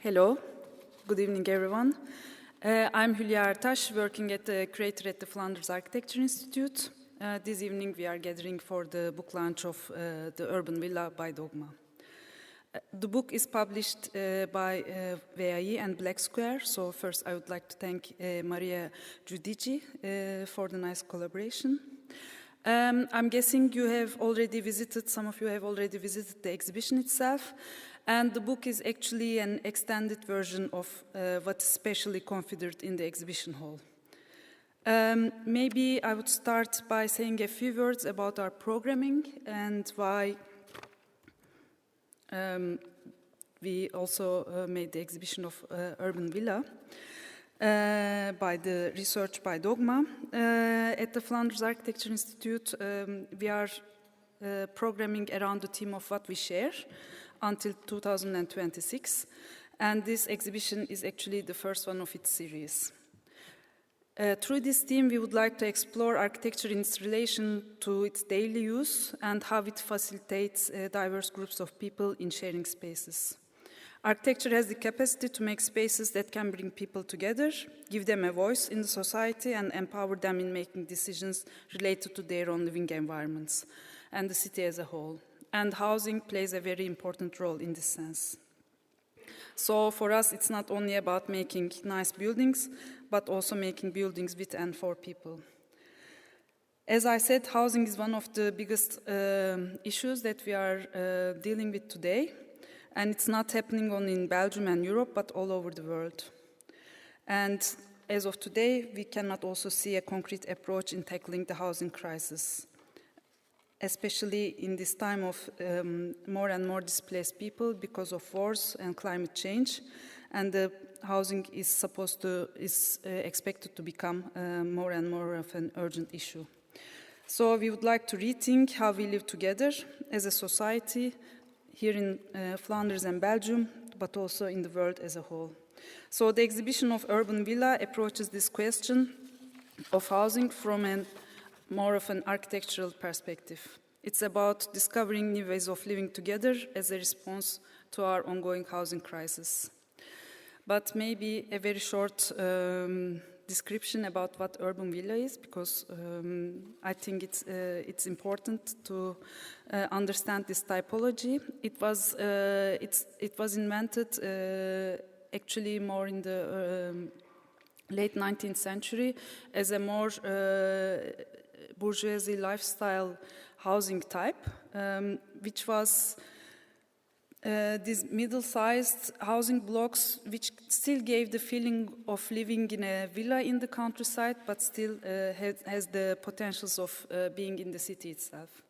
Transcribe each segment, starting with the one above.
Hello, good evening everyone. I'm 𝐀𝐫𝐜𝐡𝐢𝐭𝐞𝐜 working at the Curator at the Flanders Architecture Institute. This evening we are gathering for the book launch of The Urban Villa by Dogma. The book is published by VAI and Black Square, so first I would like to thank Maria Giudici for the nice collaboration. I'm guessing you have already visited, some of you have already visited the exhibition itself, and the book is actually an extended version of what is specially configured in the exhibition hall. Maybe I would start by saying a few words about our programming and why we also made the exhibition of Urban Villa by the research by Dogma. At the Flanders Architecture Institute, we are programming around the theme of what we share until 2026, and this exhibition is actually the first one of its series. Through this theme, we would like to explore architecture in its relation to its daily use and how it facilitates diverse groups of people in sharing spaces. Architecture has the capacity to make spaces that can bring people together, give them a voice in the society, and empower them in making decisions related to their own living environments and the city as a whole. And housing plays a very important role in this sense. So for us, it's not only about making nice buildings, but also making buildings with and for people. As I said, housing is one of the biggest issues that we are dealing with today. And it's not happening only in Belgium and Europe, but all over the world. And as of today, we cannot also see a concrete approach in tackling the housing crisis, especially in this time of more and more displaced people because of wars and climate change. And the housing is expected to become more and more of an urgent issue. So we would like to rethink how we live together as a society here in Flanders and Belgium, but also in the world as a whole. So the exhibition of Urban Villa approaches this question of housing from more of an architectural perspective. It's about discovering new ways of living together as a response to our ongoing housing crisis. But maybe a very short description about what Urban Villa is, because I think it's important to understand this typology. It was invented actually more in the late 19th century as a more bourgeoisie lifestyle housing type, which was these middle-sized housing blocks which still gave the feeling of living in a villa in the countryside, but still has the potentials of being in the city itself.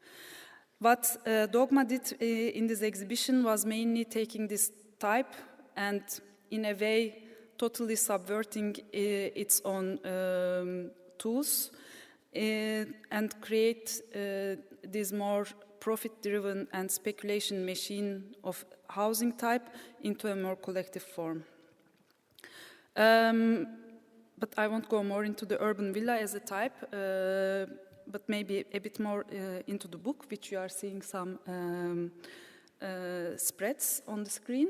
What Dogma did in this exhibition was mainly taking this type and in a way totally subverting its own tools and create this more profit-driven and speculation machine of housing type into a more collective form. But I won't go more into the urban villa as a type, but maybe a bit more into the book, which you are seeing some spreads on the screen.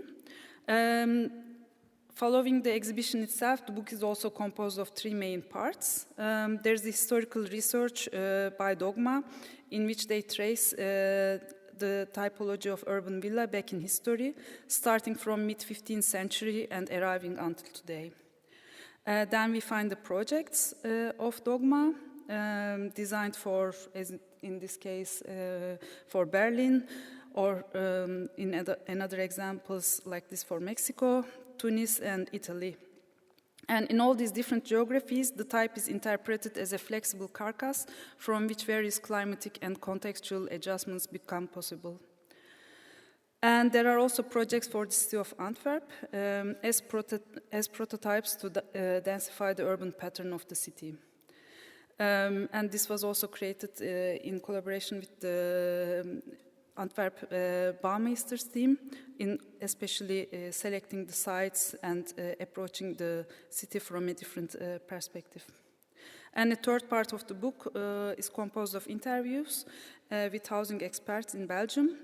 Following the exhibition itself, the book is also composed of three main parts. There's the historical research by Dogma, in which they trace the typology of urban villa back in history, starting from mid-15th century and arriving until today. Then we find the projects of Dogma, designed for, as in this case, for Berlin, or in another examples like this for Mexico, Tunis, and Italy. And in all these different geographies, the type is interpreted as a flexible carcass from which various climatic and contextual adjustments become possible. And there are also projects for the city of Antwerp as prototypes to densify the urban pattern of the city. And this was also created in collaboration with the Antwerp Bouwmeesters team, in especially selecting the sites and approaching the city from a different perspective. And the third part of the book is composed of interviews with housing experts in Belgium.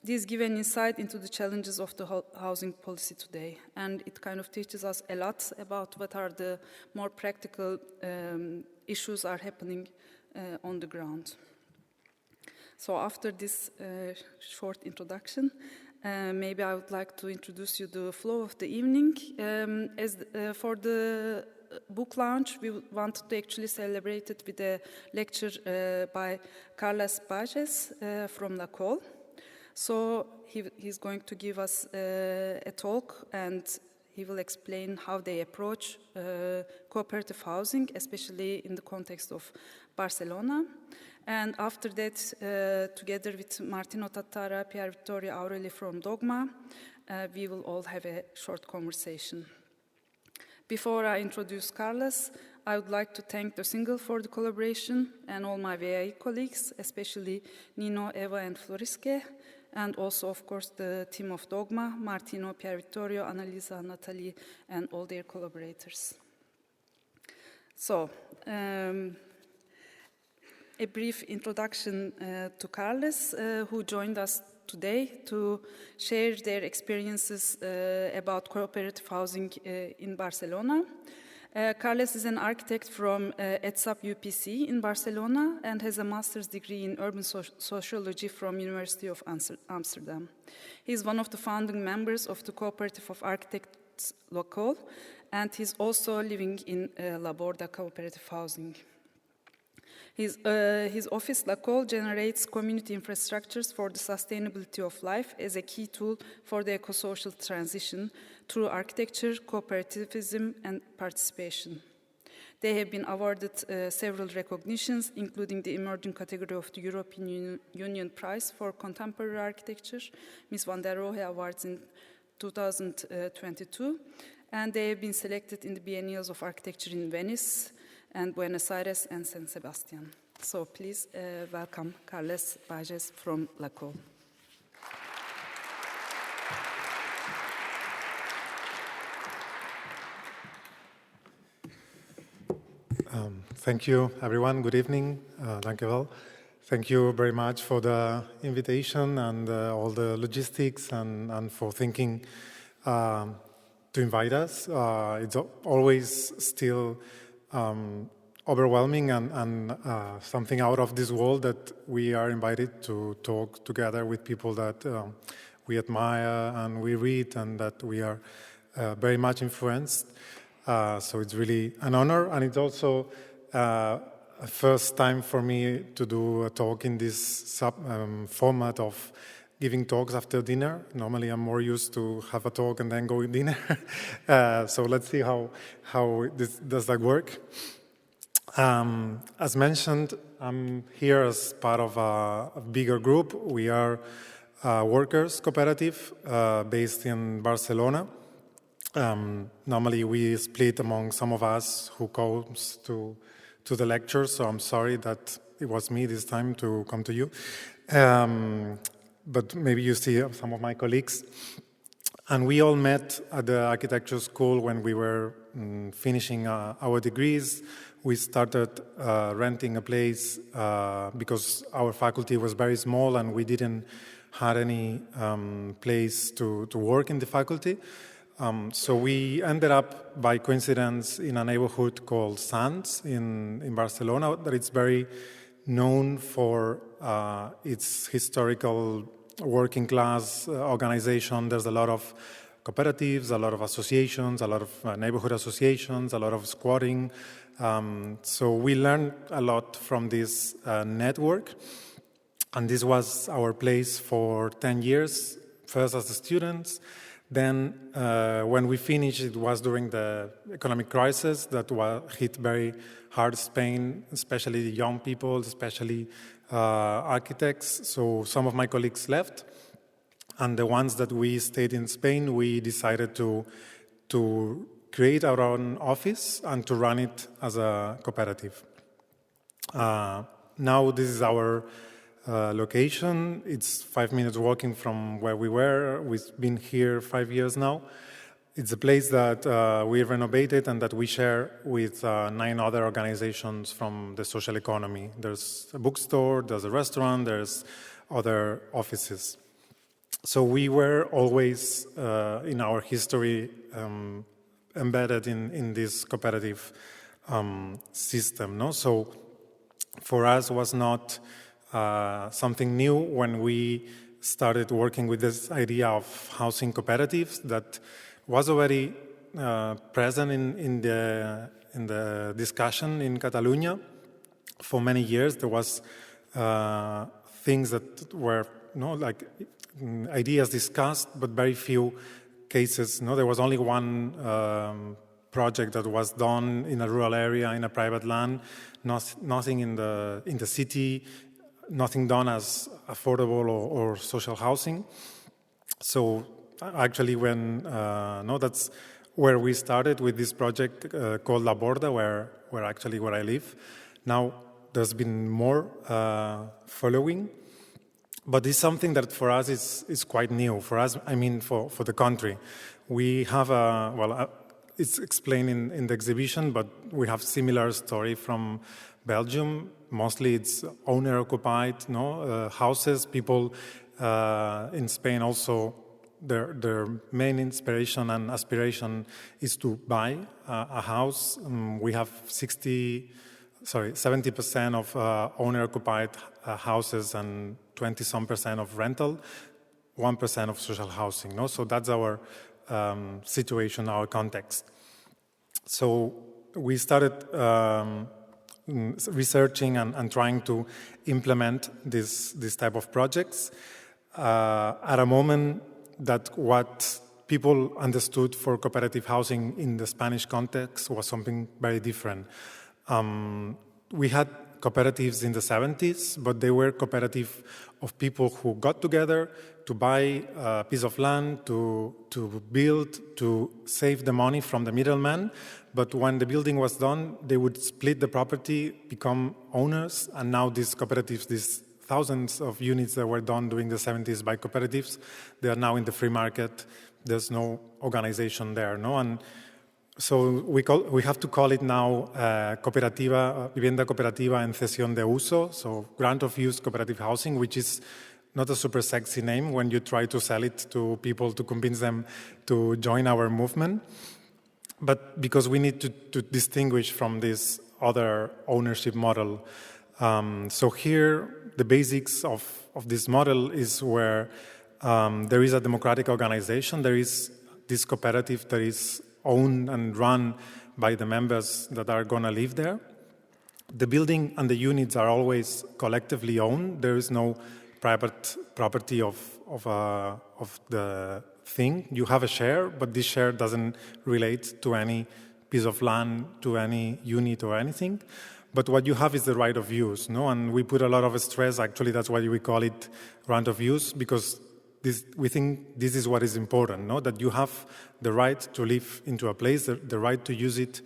These give an insight into the challenges of the housing policy today, and it kind of teaches us a lot about what are the more practical issues are happening on the ground. So after this short introduction, maybe I would like to introduce you the flow of the evening. For the book launch, we wanted to actually celebrate it with a lecture by Carles Baiges from Lacol. So he's going to give us a talk, and he will explain how they approach cooperative housing, especially in the context of Barcelona. And after that, together with Martino, Tattara, Pier, Vittorio, Aureli from Dogma, we will all have a short conversation. Before I introduce Carles, I would like to thank the Single for the collaboration and all my VAE colleagues, especially Nino, Eva, and Florisque, and also, of course, the team of Dogma, Martino, Pier, Vittorio, Annalisa, Natalie, and all their collaborators. So, a brief introduction to Carles, who joined us today to share their experiences about cooperative housing in Barcelona. Carles is an architect from ETSAP UPC in Barcelona and has a master's degree in urban sociology from University of Amsterdam. He is one of the founding members of the Cooperative of Architects Lacol, and he's also living in La Borda cooperative housing. His office, Lacol, generates community infrastructures for the sustainability of life as a key tool for the eco-social transition through architecture, cooperativism, and participation. They have been awarded several recognitions, including the emerging category of the European Union Prize for Contemporary Architecture, Ms. van der Rohe Awards in 2022, and they have been selected in the Biennials of Architecture in Venice, and Buenos Aires and San Sebastian. So please welcome Carles Baiges from Lacol. Thank you, everyone. Good evening. Dank u wel. Thank you very much for the invitation and all the logistics and for thinking to invite us. It's always still overwhelming and something out of this world that we are invited to talk together with people that we admire and we read and that we are very much influenced. So it's really an honor, and it's also a first time for me to do a talk in this format of giving talks after dinner. Normally I'm more used to have a talk and then go to dinner. So let's see how does that work. As mentioned, I'm here as part of a bigger group. We are a workers cooperative based in Barcelona. Normally we split among some of us who comes to the lecture, so I'm sorry that it was me this time to come to you. But maybe you see some of my colleagues. And we all met at the architecture school when we were finishing our degrees. We started renting a place because our faculty was very small and we didn't have any place to work in the faculty. So we ended up, by coincidence, in a neighborhood called Sants in Barcelona, that it's very known for its historical working class organization. There's a lot of cooperatives, a lot of associations, a lot of neighborhood associations, a lot of squatting. So we learned a lot from this network. And this was our place for 10 years, first as the students. Then when we finished, it was during the economic crisis that hit very hard Spain, especially the young people, especially architects. So some of my colleagues left. And the ones that we stayed in Spain, we decided to create our own office and to run it as a cooperative. Now this is our location. It's 5 minutes walking from where we were. We've been here 5 years now. It's a place that we renovated and that we share with 9 other organizations from the social economy. There's a bookstore, there's a restaurant, there's other offices. So we were always, in our history, embedded in this cooperative system. No? So for us was not something new when we started working with this idea of housing cooperatives that was already present in the discussion in Catalonia. For many years, there was things that were like ideas discussed, but very few cases. There was only one project that was done in a rural area, in a private land, nothing in the city, nothing done as affordable or social housing. So actually, that's where we started with this project called La Borda, where I live. Now there's been more following, but it's something that for us is quite new. For us, I mean, for the country, we have it's explained in the exhibition, but we have similar story from Belgium. Mostly it's owner-occupied houses. People in Spain also, their main inspiration and aspiration is to buy a house. We have 70% of owner-occupied houses and 20-some% of rental, 1% of social housing. So that's our situation, our context. So we started researching and trying to implement this type of projects at a moment that what people understood for cooperative housing in the Spanish context was something very different. We had cooperatives in the 70s, but they were cooperative of people who got together to buy a piece of land, to build, to save the money from the middleman. But when the building was done, they would split the property, become owners, and now these cooperatives, these thousands of units that were done during the 70s by cooperatives, they are now in the free market. There's no organization there, And so we have to call it now vivienda cooperativa en cesión de uso, so grant of use cooperative housing, which is not a super sexy name when you try to sell it to people to convince them to join our movement. But because we need to distinguish from this other ownership model. So here, the basics of this model is where there is a democratic organization, there is this cooperative that is owned and run by the members that are going to live there. The building and the units are always collectively owned. There is no private property of the thing. You have a share, but this share doesn't relate to any piece of land, to any unit or anything. But what you have is the right of use, And we put a lot of stress, actually that's why we call it right of use, because we think this is what is important, That you have the right to live into a place, the right to use it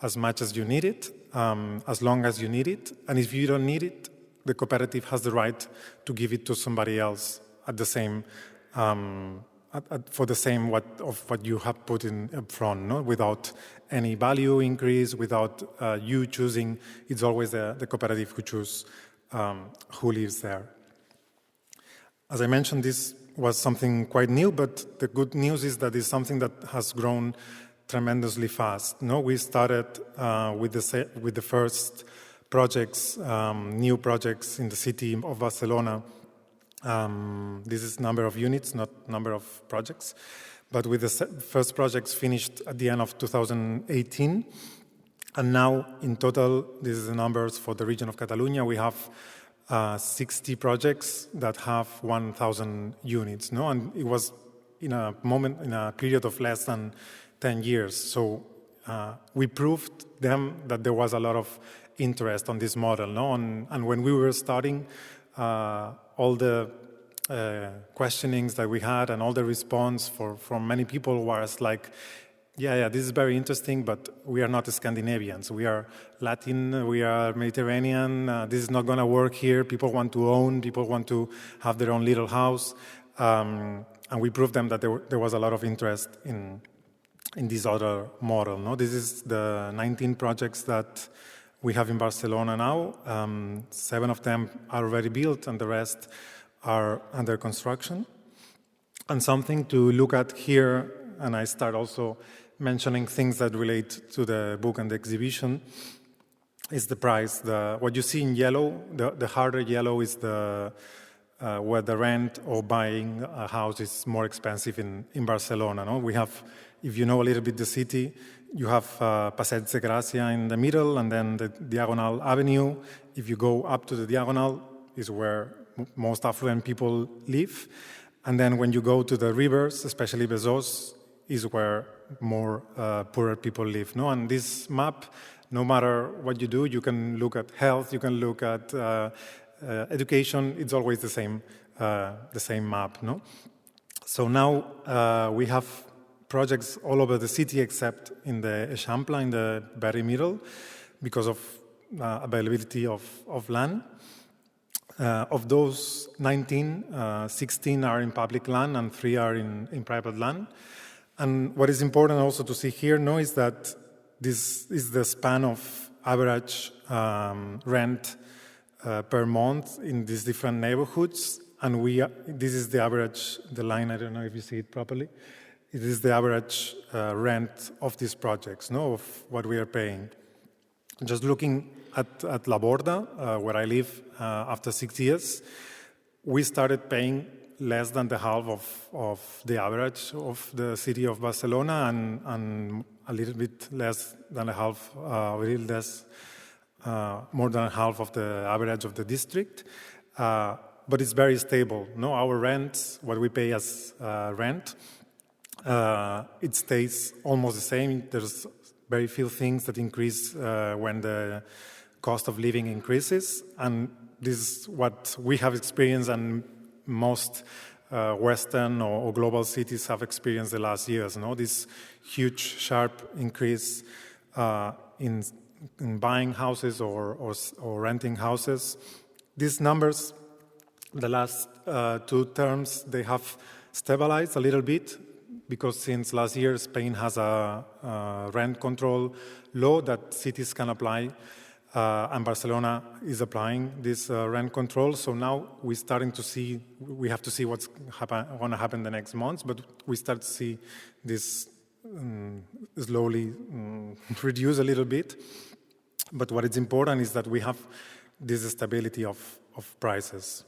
as much as you need it, as long as you need it. And if you don't need it, the cooperative has the right to give it to somebody else at the same, for the same what you have put in up front, without any value increase, without you choosing. It's always the cooperative who chooses who lives there. As I mentioned, this was something quite new, but the good news is that it's something that has grown tremendously fast. We started with the first projects, new projects in the city of Barcelona. This is number of units, not number of projects. But with the first projects finished at the end of 2018, and now in total, this is the numbers for the region of Catalonia, we have 60 projects that have 1,000 units, And it was in a period of less than 10 years. So we proved them that there was a lot of interest on this model, And when we were starting, all the questionings that we had and all the response from many people was like, yeah, this is very interesting, but we are not Scandinavians. We are Latin, we are Mediterranean. This is not going to work here. People want to own, people want to have their own little house. And we proved them that there was a lot of interest in this other model. This is the 19 projects that we have in Barcelona now. 7 of them are already built and the rest are under construction. And something to look at here, and I start also mentioning things that relate to the book and the exhibition, is the price. What you see in yellow, the harder yellow is where the rent or buying a house is more expensive in Barcelona. No? We have, if you know a little bit the city, you have Passeig de Gràcia in the middle, and then the Diagonal Avenue. If you go up to the Diagonal, is where most affluent people live. And then when you go to the rivers, especially Besòs, is where more poorer people live. No? And this map, no matter what you do, you can look at health, you can look at education. It's always the same map. No? So now we have projects all over the city except in the Eixample, in the very middle, because of availability of land. Of those 19, 16 are in public land and 3 are in private land. And what is important also to see here, no, is that this is the span of average rent per month in these different neighborhoods. And this is the average, the line, I don't know if you see it properly. It is the average rent of these projects, no, of what we are paying. Just looking at La Borda, where I live after 6 years, we started paying less than the half of the average of the city of Barcelona and a little bit less than a half, more than half of the average of the district. But it's very stable. No, our rent, what we pay as rent, it stays almost the same. There's very few things that increase when the cost of living increases, and this is what we have experienced and most Western or global cities have experienced the last years. No? This huge, sharp increase in buying houses or renting houses. These numbers, the last 2 terms, they have stabilized a little bit, because since last year, Spain has a rent control law that cities can apply, and Barcelona is applying this rent control. So now we're starting to see, we have to see what's going to happen the next months, but we start to see this slowly reduce a little bit. But what is important is that we have this stability of prices.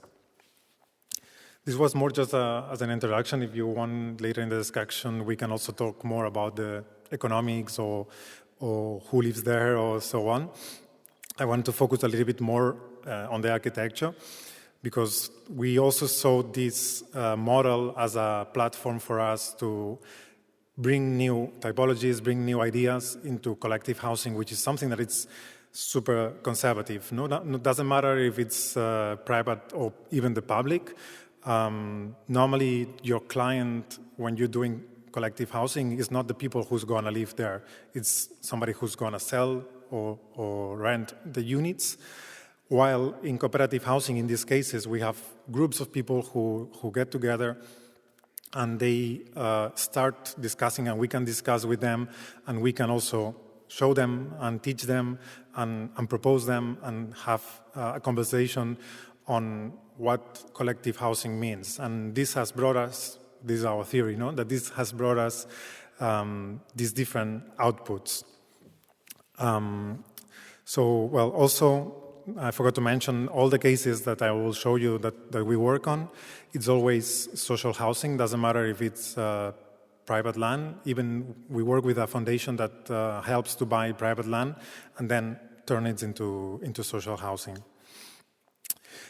This was more just as an introduction. If you want later in the discussion, we can also talk more about the economics or who lives there or so on. I want to focus a little bit more on the architecture, because we also saw this model as a platform for us to bring new typologies, bring new ideas into collective housing, which is something that it's super conservative. No, it doesn't matter if it's private or even the public. Normally, your client, when you're doing collective housing, is not the people who's going to live there. It's somebody who's going to sell or rent the units. While in cooperative housing, in these cases, we have groups of people who get together and they start discussing, and we can discuss with them, and we can also show them and teach them and propose them and have a conversation on what collective housing means. And this has brought us, this is our theory, no? That this has brought us these different outputs. Also, I forgot to mention all the cases that I will show you that we work on. It's always social housing, doesn't matter if it's private land. Even we work with a foundation that helps to buy private land and then turn it into social housing.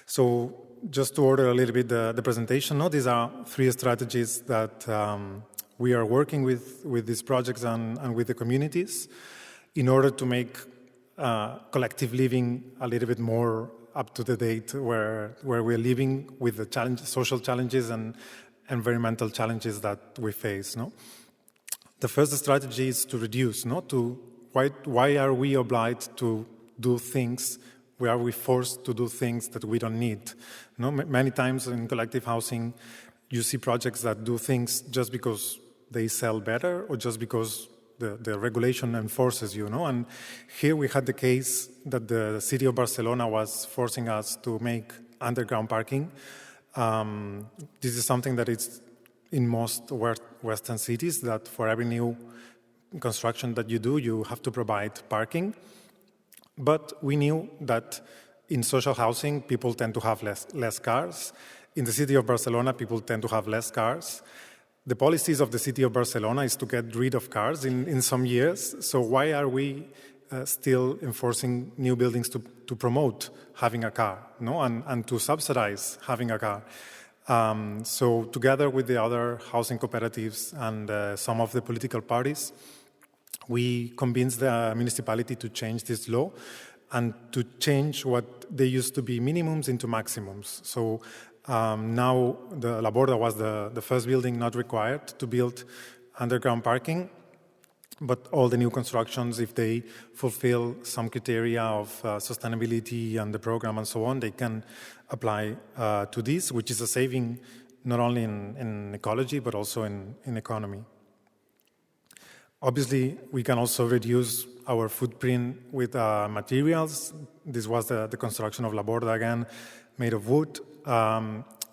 So just to order a little bit the presentation, no? These are 3 strategies that we are working with these projects and with the communities in order to make collective living a little bit more up to the date, where we're living with the social challenges and environmental challenges that we face. No, the first strategy is to reduce. No, why are we obliged to do things? Why are we forced to do things that we don't need? No, many times in collective housing, you see projects that do things just because they sell better or just because the regulation enforces you, no? And here we had the case that the city of Barcelona was forcing us to make underground parking. This is something that is in most Western cities, that for every new construction that you do, you have to provide parking. But we knew that in social housing, people tend to have less cars. In the city of Barcelona, people tend to have less cars. The policies of the city of Barcelona is to get rid of cars in some years. So why are we still enforcing new buildings to promote having a car, no? And to subsidize having a car? So together with the other housing cooperatives and some of the political parties, we convinced the municipality to change this law and to change what they used to be minimums into maximums. So now the La Borda was the first building not required to build underground parking, but all the new constructions, if they fulfill some criteria of sustainability and the program and so on, they can apply to this, which is a saving not only in ecology, but also in economy. Obviously, we can also reduce our footprint with materials. This was the construction of La Borda again, made of wood.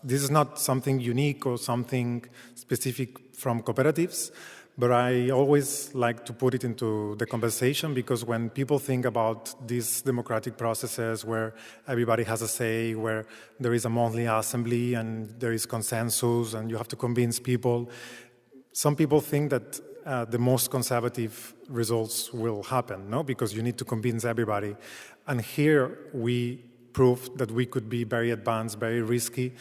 This is not something unique or something specific from cooperatives, but I always like to put it into the conversation, because when people think about these democratic processes where everybody has a say, where there is a monthly assembly and there is consensus and you have to convince people, some people think that the most conservative results will happen, no? Because you need to convince everybody. And here we proved that we could be very advanced, very risky.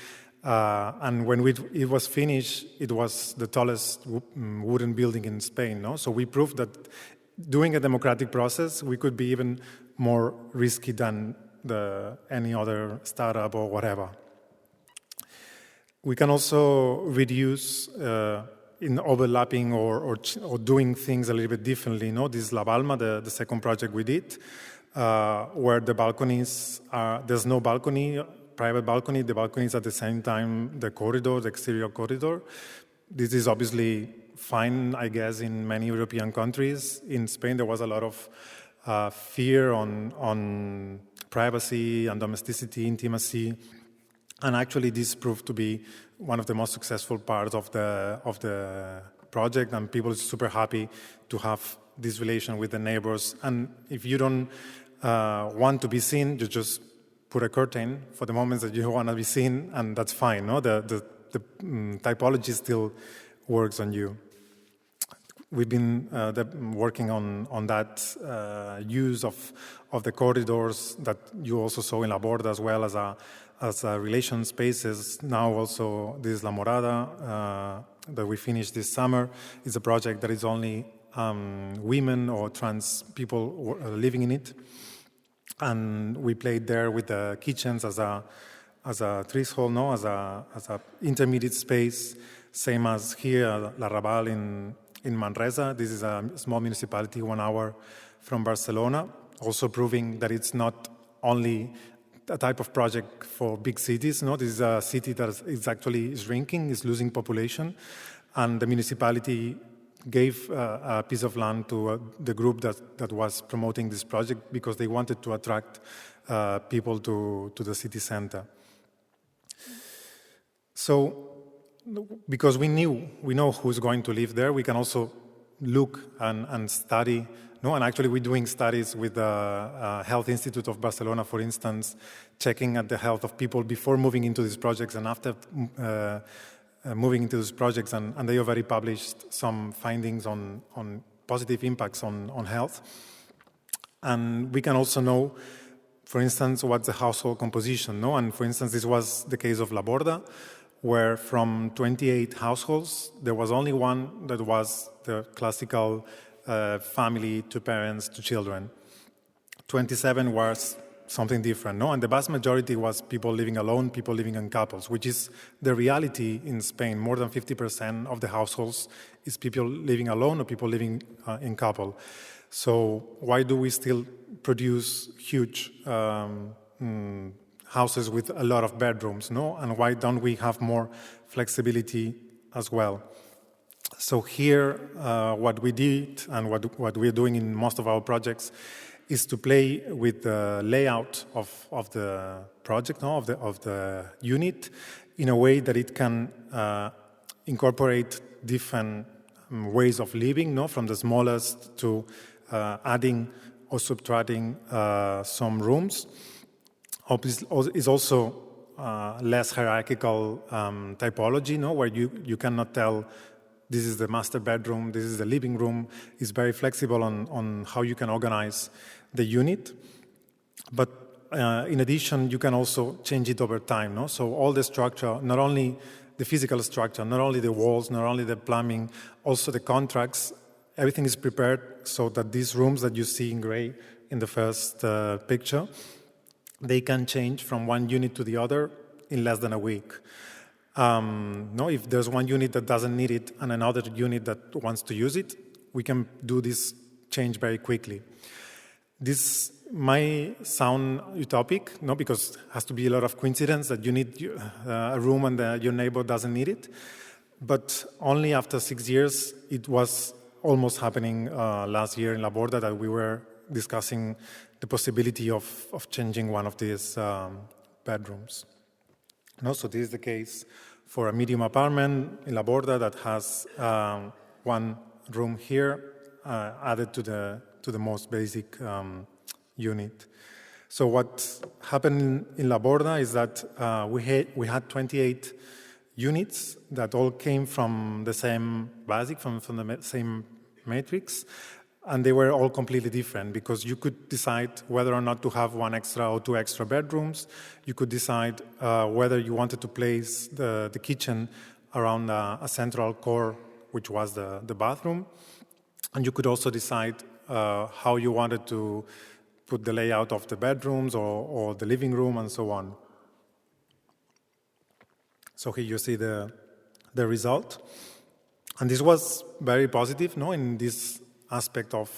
And when it was finished, it was the tallest wooden building in Spain, no? So we proved that doing a democratic process, we could be even more risky than any other startup or whatever. We can also reduce in overlapping or doing things a little bit differently. No? This is La Balma, the second project we did, where the balconies there's no balcony, private balcony. The balcony is at the same time the corridor, the exterior corridor. This is obviously fine, I guess, in many European countries. In Spain, there was a lot of fear on privacy and domesticity, intimacy. And actually, this proved to be one of the most successful parts of the project, and people are super happy to have this relation with the neighbors. And if you don't want to be seen, you just put a curtain for the moments that you want to be seen, and that's fine. No, the typology still works on you. We've been working on that use of the corridors that you also saw in La Borda, as well as relation spaces. Now also this La Morada that we finished this summer is a project that is only women or trans people living in it. And we played there with the kitchens as a threshold, no, as a intermediate space, same as here, La Raval in Manresa. This is a small municipality 1 hour from Barcelona, also proving that it's not only a type of project for big cities. No, this is a city that is actually shrinking, is losing population, and the municipality gave a piece of land to the group that was promoting this project, because they wanted to attract people to the city center. So, because we know who's going to live there, we can also look and study. No, and actually we're doing studies with the Health Institute of Barcelona, for instance, checking at the health of people before moving into these projects and after moving into these projects, and they already published some findings on positive impacts on health. And we can also know, for instance, what's the household composition, no? And for instance, this was the case of La Borda, where from 28 households, there was only one that was the classical family, 2 parents, 2 children. 27 was something different, no? And the vast majority was people living alone, people living in couples, which is the reality in Spain. More than 50% of the households is people living alone or people living in couple. So why do we still produce huge houses with a lot of bedrooms, no? And why don't we have more flexibility as well? So here, what we did and what we're doing in most of our projects is to play with the layout of the project, no? of the unit, in a way that it can incorporate different ways of living, no? From the smallest to adding or subtracting some rooms. Is also less hierarchical typology, no? Where you cannot tell this is the master bedroom, this is the living room. It's very flexible on how you can organize the unit. But in addition, you can also change it over time, no? So all the structure, not only the physical structure, not only the walls, not only the plumbing, also the contracts, everything is prepared so that these rooms that you see in gray in the first picture, they can change from one unit to the other in less than a week. No, if there's one unit that doesn't need it and another unit that wants to use it, we can do this change very quickly. This might sound utopic, no, because it has to be a lot of coincidence that you need a room and your neighbor doesn't need it. But only after 6 years, it was almost happening last year in La Borda that we were discussing the possibility of changing one of these bedrooms. No, so this is the case for a medium apartment in La Borda that has one room here added to the most basic unit. So what happened in La Borda is that we had 28 units that all came from the same basic, from the same matrix, and they were all completely different because you could decide whether or not to have one extra or two extra bedrooms. You could decide whether you wanted to place the kitchen around a central core, which was the bathroom. And you could also decide how you wanted to put the layout of the bedrooms or the living room and so on. So here you see the result. And this was very positive, no, in this aspect of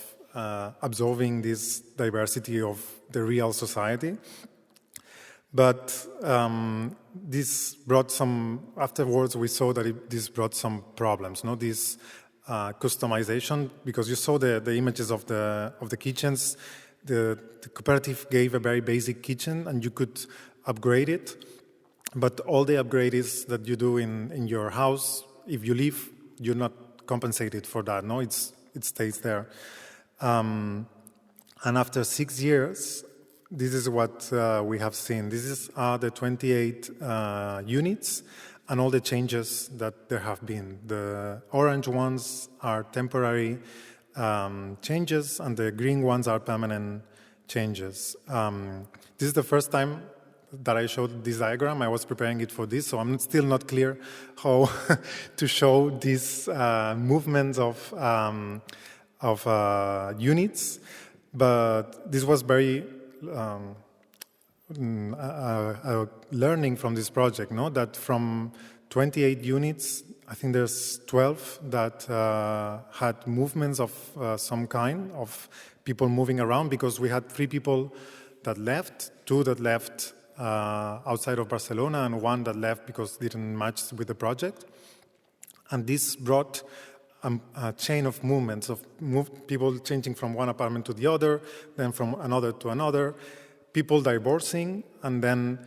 absorbing this diversity of the real society. But this brought afterwards we saw that this brought some problems, no, this customization, because you saw the images of the kitchens. The cooperative gave a very basic kitchen and you could upgrade it. But all the upgrades that you do in your house, if you leave, you're not compensated for that. No, it stays there. And after 6 years, this is what we have seen. These are the 28 units and all the changes that there have been. The orange ones are temporary changes and the green ones are permanent changes. This is the first time that I showed this diagram. I was preparing it for this, so I'm still not clear how to show these movements of units. But this was very learning from this project, no? That from 28 units, I think there's 12 that had movements of some kind, of people moving around, because we had 3 people that left, 2 that left outside of Barcelona, and 1 that left because it didn't match with the project. And this brought a chain of movements, of people changing from one apartment to the other, then from another to another, people divorcing, and then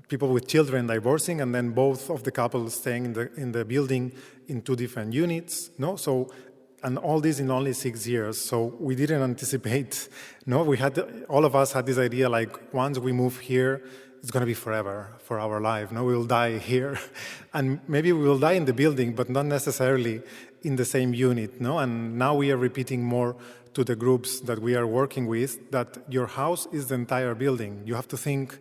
people with children divorcing, and then both of the couples staying in the building in 2 different units. No, so, and all this in only 6 years. So we didn't anticipate. No, all of us had this idea, like, once we move here, it's going to be forever for our life. No, we will die here, and maybe we will die in the building, but not necessarily in the same unit. No, and now we are repeating more to the groups that we are working with that your house is the entire building. You have to think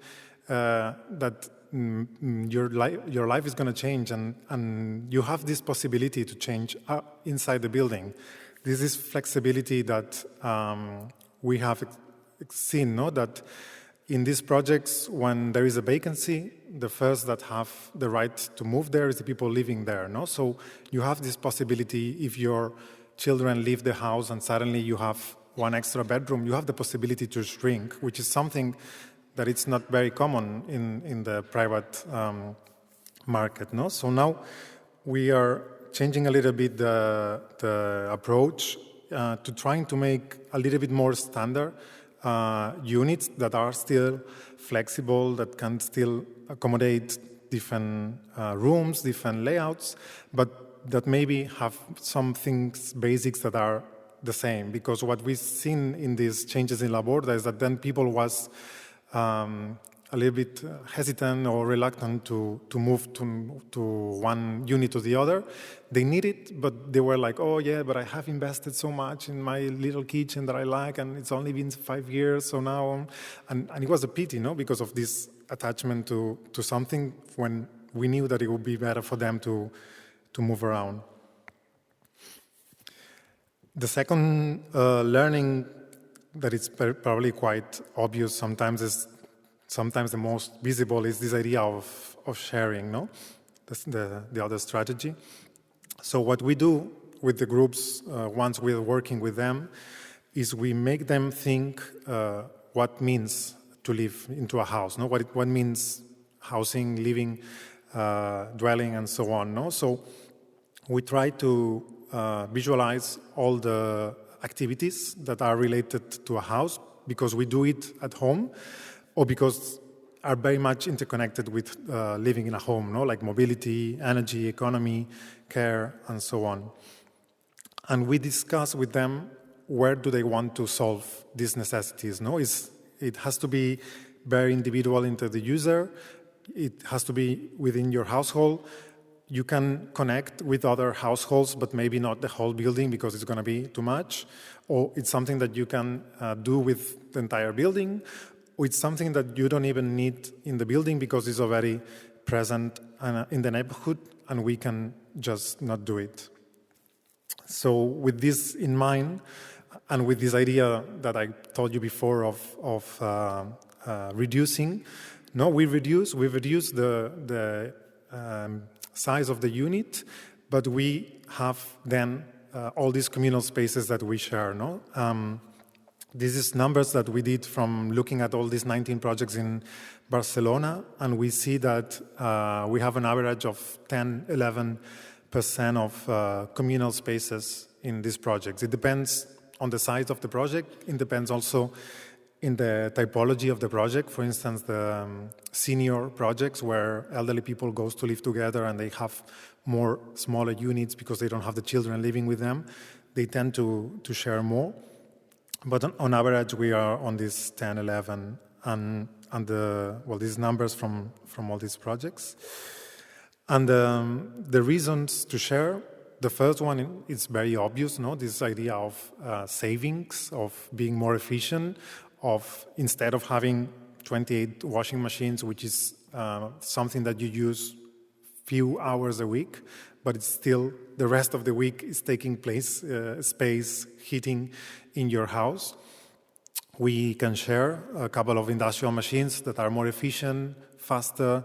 that your life is going to change, and you have this possibility to change inside the building. This is flexibility that we have seen, no? That in these projects, when there is a vacancy, the first that have the right to move there is the people living there, no? So you have this possibility. If your children leave the house and suddenly you have 1 extra bedroom, you have the possibility to shrink, which is something that it's not very common in the private market, no? So now we are changing a little bit the approach to trying to make a little bit more standard units that are still flexible, that can still accommodate different rooms, different layouts, but that maybe have some things, basics that are the same. Because what we've seen in these changes in La Borda is that then people was a little bit hesitant or reluctant to move to one unit to the other. They need it, but they were like, oh yeah, but I have invested so much in my little kitchen that I like, and it's only been 5 years, so now, and it was a pity, because of this attachment to something when we knew that it would be better for them to move around. The second learning that is probably quite obvious sometimes is sometimes the most visible is this idea of sharing, no? That's the other strategy. So what we do with the groups, once we're working with them, is we make them think what means to live into a house, no? What means housing, living, dwelling, and so on, no? So we try to visualize all the activities that are related to a house because we do it at home, or because are very much interconnected with living in a home, no? Like mobility, energy, economy, care, and so on. And we discuss with them where do they want to solve these necessities, no? It has to be very individual into the user. It has to be within your household. You can connect with other households, but maybe not the whole building because it's going to be too much. Or it's something that you can do with the entire building. It's something that you don't even need in the building because it's already present in the neighborhood, and we can just not do it. So with this in mind, and with this idea that I told you before of reducing, we reduce the size of the unit, but we have then all these communal spaces that we share, no? This is numbers that we did from looking at all these 19 projects in Barcelona, and we see that we have an average of 10-11% of communal spaces in these projects. It depends on the size of the project. It depends also in the typology of the project. For instance, the senior projects where elderly people goes to live together and they have more smaller units because they don't have the children living with them, they tend to share more. But on average, we are on this 10, 11, and these numbers from all these projects. And the reasons to share, the first one is very obvious, no? This idea of savings, of being more efficient, of instead of having 28 washing machines, which is something that you use few hours a week, but it's still the rest of the week is taking place, space, heating in your house. We can share a couple of industrial machines that are more efficient, faster,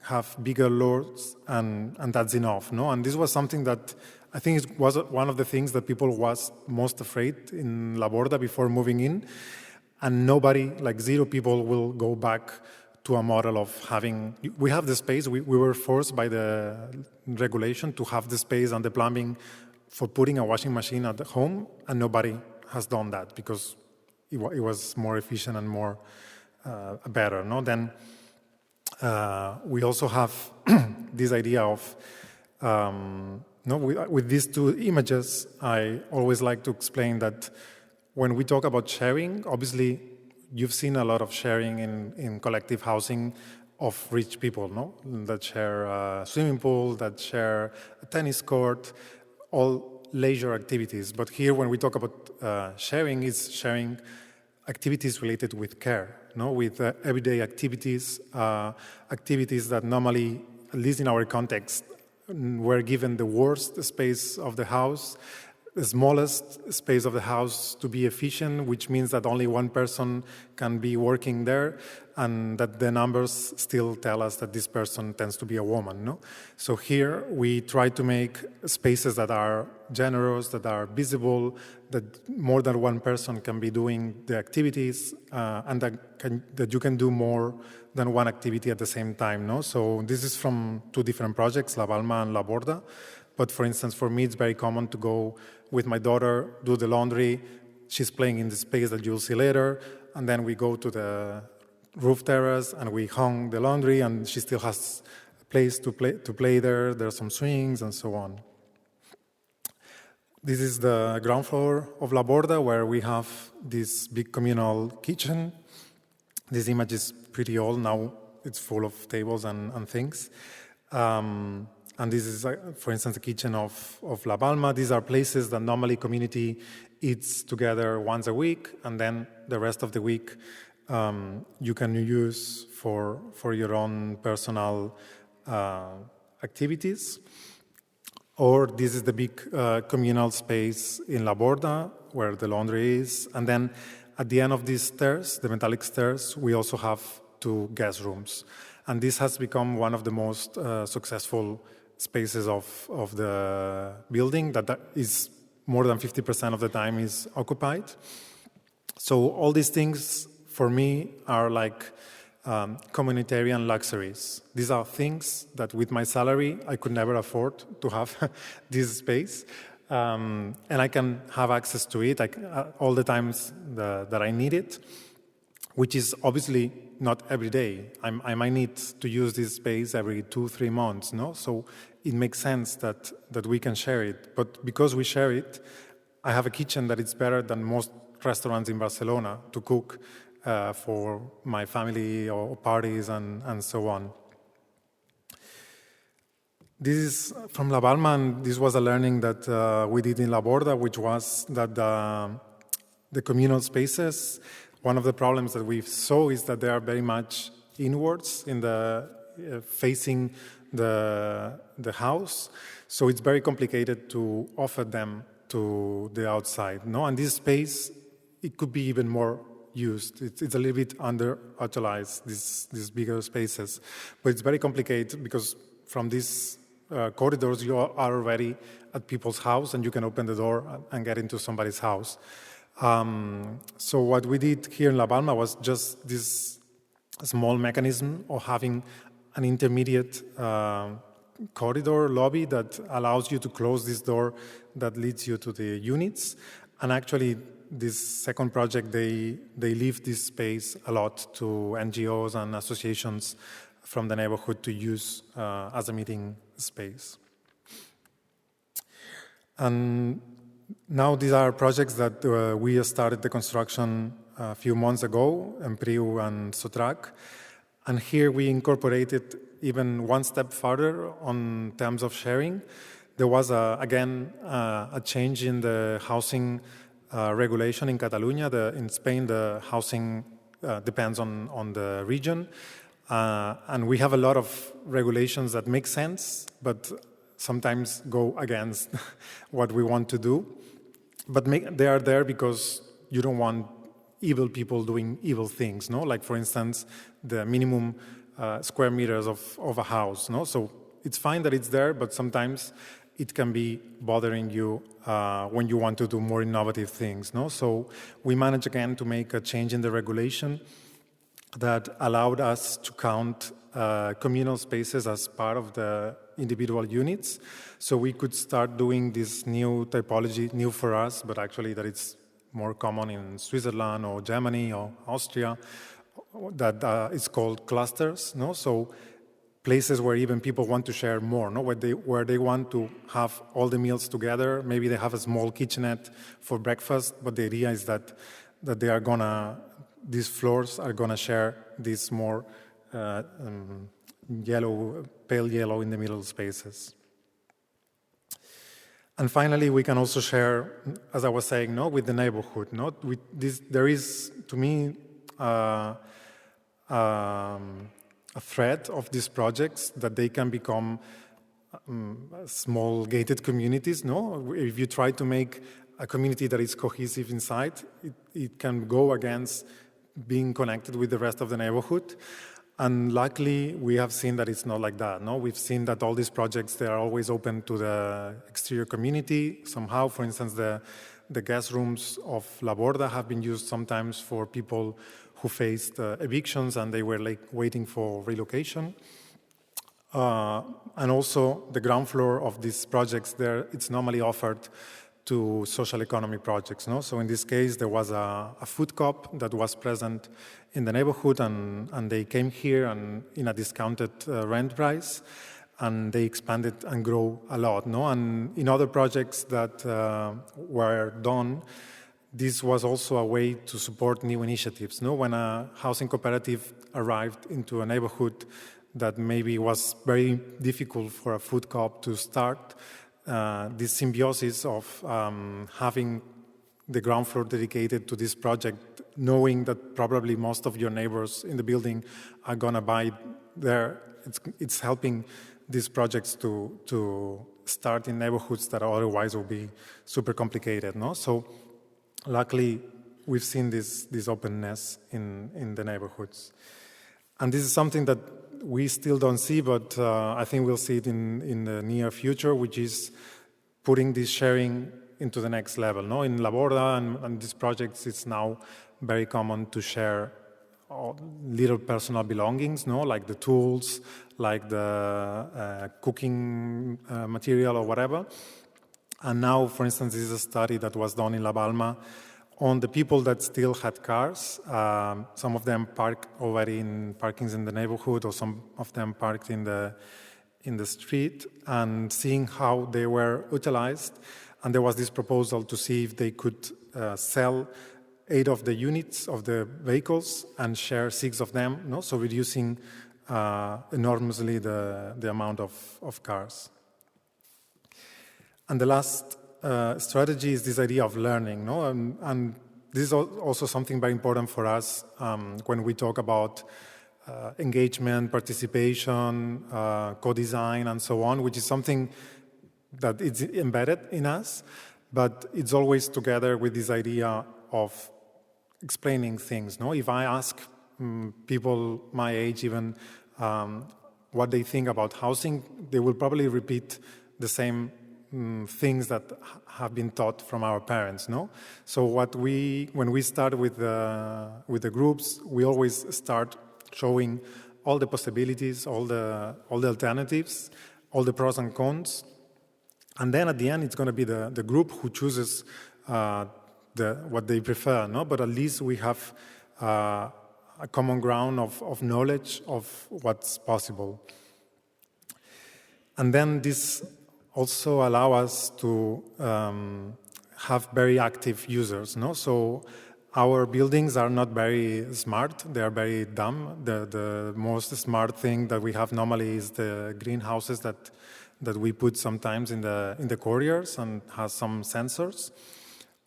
have bigger loads, and that's enough, no? And this was something that I think it was one of the things that people was most afraid in La Borda before moving in, and nobody, like 0 people, will go back to a model of having, we have the space, we were forced by the regulation to have the space and the plumbing for putting a washing machine at home, and nobody has done that because it was more efficient and more better, no? Then we also have this idea of, with these 2 images, I always like to explain that when we talk about sharing, obviously you've seen a lot of sharing in collective housing of rich people, no? That share a swimming pool, that share a tennis court, all leisure activities. But here, when we talk about sharing, it's sharing activities related with care, no? With everyday activities, activities that normally, at least in our context, were given the worst space of the house, the smallest space of the house to be efficient, which means that only one person can be working there, and that the numbers still tell us that this person tends to be a woman, no? So here we try to make spaces that are generous, that are visible, that more than one person can be doing the activities, and that you can do more than one activity at the same time, no? So this is from 2 different projects, La Balma and La Borda. But for instance, for me, it's very common to go with my daughter, do the laundry. She's playing in the space that you'll see later. And then we go to roof terrace, and we hung the laundry, and she still has a place to play there. There are some swings and so on. This is the ground floor of La Borda, where we have this big communal kitchen. This image is pretty old now. It's full of tables and things. And this is, for instance, the kitchen of La Palma. These are places that normally community eats together once a week, and then the rest of the week you can use for your own personal activities. Or this is the big communal space in La Borda, where the laundry is. And then at the end of these stairs, the metallic stairs, we also have 2 guest rooms. And this has become one of the most successful spaces of the building, that is more than 50% of the time is occupied. So all these things, for me, are like communitarian luxuries. These are things that with my salary, I could never afford to have this space. And I can have access to it all the times that I need it, which is obviously not every day. I might need to use this space every 2-3 months, no? So it makes sense that we can share it. But because we share it, I have a kitchen that is better than most restaurants in Barcelona to cook for my family or parties and so on. This is from La Palma, and this was a learning that we did in La Borda, which was that the communal spaces, one of the problems that we saw is that they are very much inwards in the facing the house. So it's very complicated to offer them to the outside, no? And this space, it could be even more used. It's a little bit underutilized, these bigger spaces. But it's very complicated because from these corridors, you are already at people's house, and you can open the door and get into somebody's house. So what we did here in La Palma was just this small mechanism of having an intermediate corridor lobby that allows you to close this door that leads you to the units. And actually, this second project, they leave this space a lot to NGOs and associations from the neighborhood to use as a meeting space. And now these are projects that we started the construction a few months ago, in Priu and Sotrac. And here we incorporated even one step further on terms of sharing. There was, again, a change in the housing regulation in Catalonia. In Spain, the housing depends on the region. And we have a lot of regulations that make sense, but sometimes go against what we want to do. But they are there because you don't want evil people doing evil things, no? Like, for instance, the minimum square meters of a house, no? So it's fine that it's there, but sometimes it can be bothering you when you want to do more innovative things, no? So we managed again to make a change in the regulation that allowed us to count communal spaces as part of the individual units. So we could start doing this new typology, new for us, but actually that it's more common in Switzerland or Germany or Austria, that is called clusters, no? So places where even people want to share more, no? Where they want to have all the meals together. Maybe they have a small kitchenette for breakfast, but the idea is that they are gonna, these floors are gonna share this more yellow, pale yellow in the middle spaces. And finally, we can also share, as I was saying, no, with the neighborhood. No, with this, there is, to me, a thread of these projects that they can become small gated communities. No, if you try to make a community that is cohesive inside, it can go against being connected with the rest of the neighborhood. And luckily, we have seen that it's not like that. No, we've seen that all these projects, they are always open to the exterior community somehow. For instance, the guest rooms of La Borda have been used sometimes for people who faced evictions and they were like waiting for relocation. And also the ground floor of these projects there, it's normally offered to social economy projects. No? So in this case, there was a food coop that was present in the neighborhood, and they came here and in a discounted rent price, and they expanded and grow a lot. No? And in other projects that were done, this was also a way to support new initiatives. No? When a housing cooperative arrived into a neighborhood that maybe was very difficult for a food coop to start, this symbiosis of having the ground floor dedicated to this project, knowing that probably most of your neighbors in the building are going to buy there, it's helping these projects to start in neighborhoods that otherwise will be super complicated. No? So luckily, we've seen this openness in the neighborhoods. And this is something that we still don't see, but I think we'll see it in the near future, which is putting this sharing into the next level. No? In La Borda and these projects, it's now very common to share little personal belongings, no? Like the tools, like the cooking material or whatever. And now, for instance, this is a study that was done in La Palma on the people that still had cars. Some of them parked already in parkings in the neighborhood, or some of them parked in the street, and seeing how they were utilized. And there was this proposal to see if they could sell 8 of the units of the vehicles and share 6 of them, no? So reducing enormously the amount of cars. And the last strategy is this idea of learning, no? And this is also something very important for us when we talk about engagement, participation, co-design, and so on, which is something that is embedded in us, but it's always together with this idea of explaining things. No, if I ask people my age even what they think about housing, they will probably repeat the same things that have been taught from our parents. No, so when we start with the groups, we always start showing all the possibilities, all the alternatives, all the pros and cons. And then at the end, it's going to be the group who chooses what they prefer, no? But at least we have a common ground of knowledge of what's possible. And then this also allows us to have very active users, no? So our buildings are not very smart, they are very dumb. The most smart thing that we have normally is the greenhouses that we put sometimes in the corridors and has some sensors.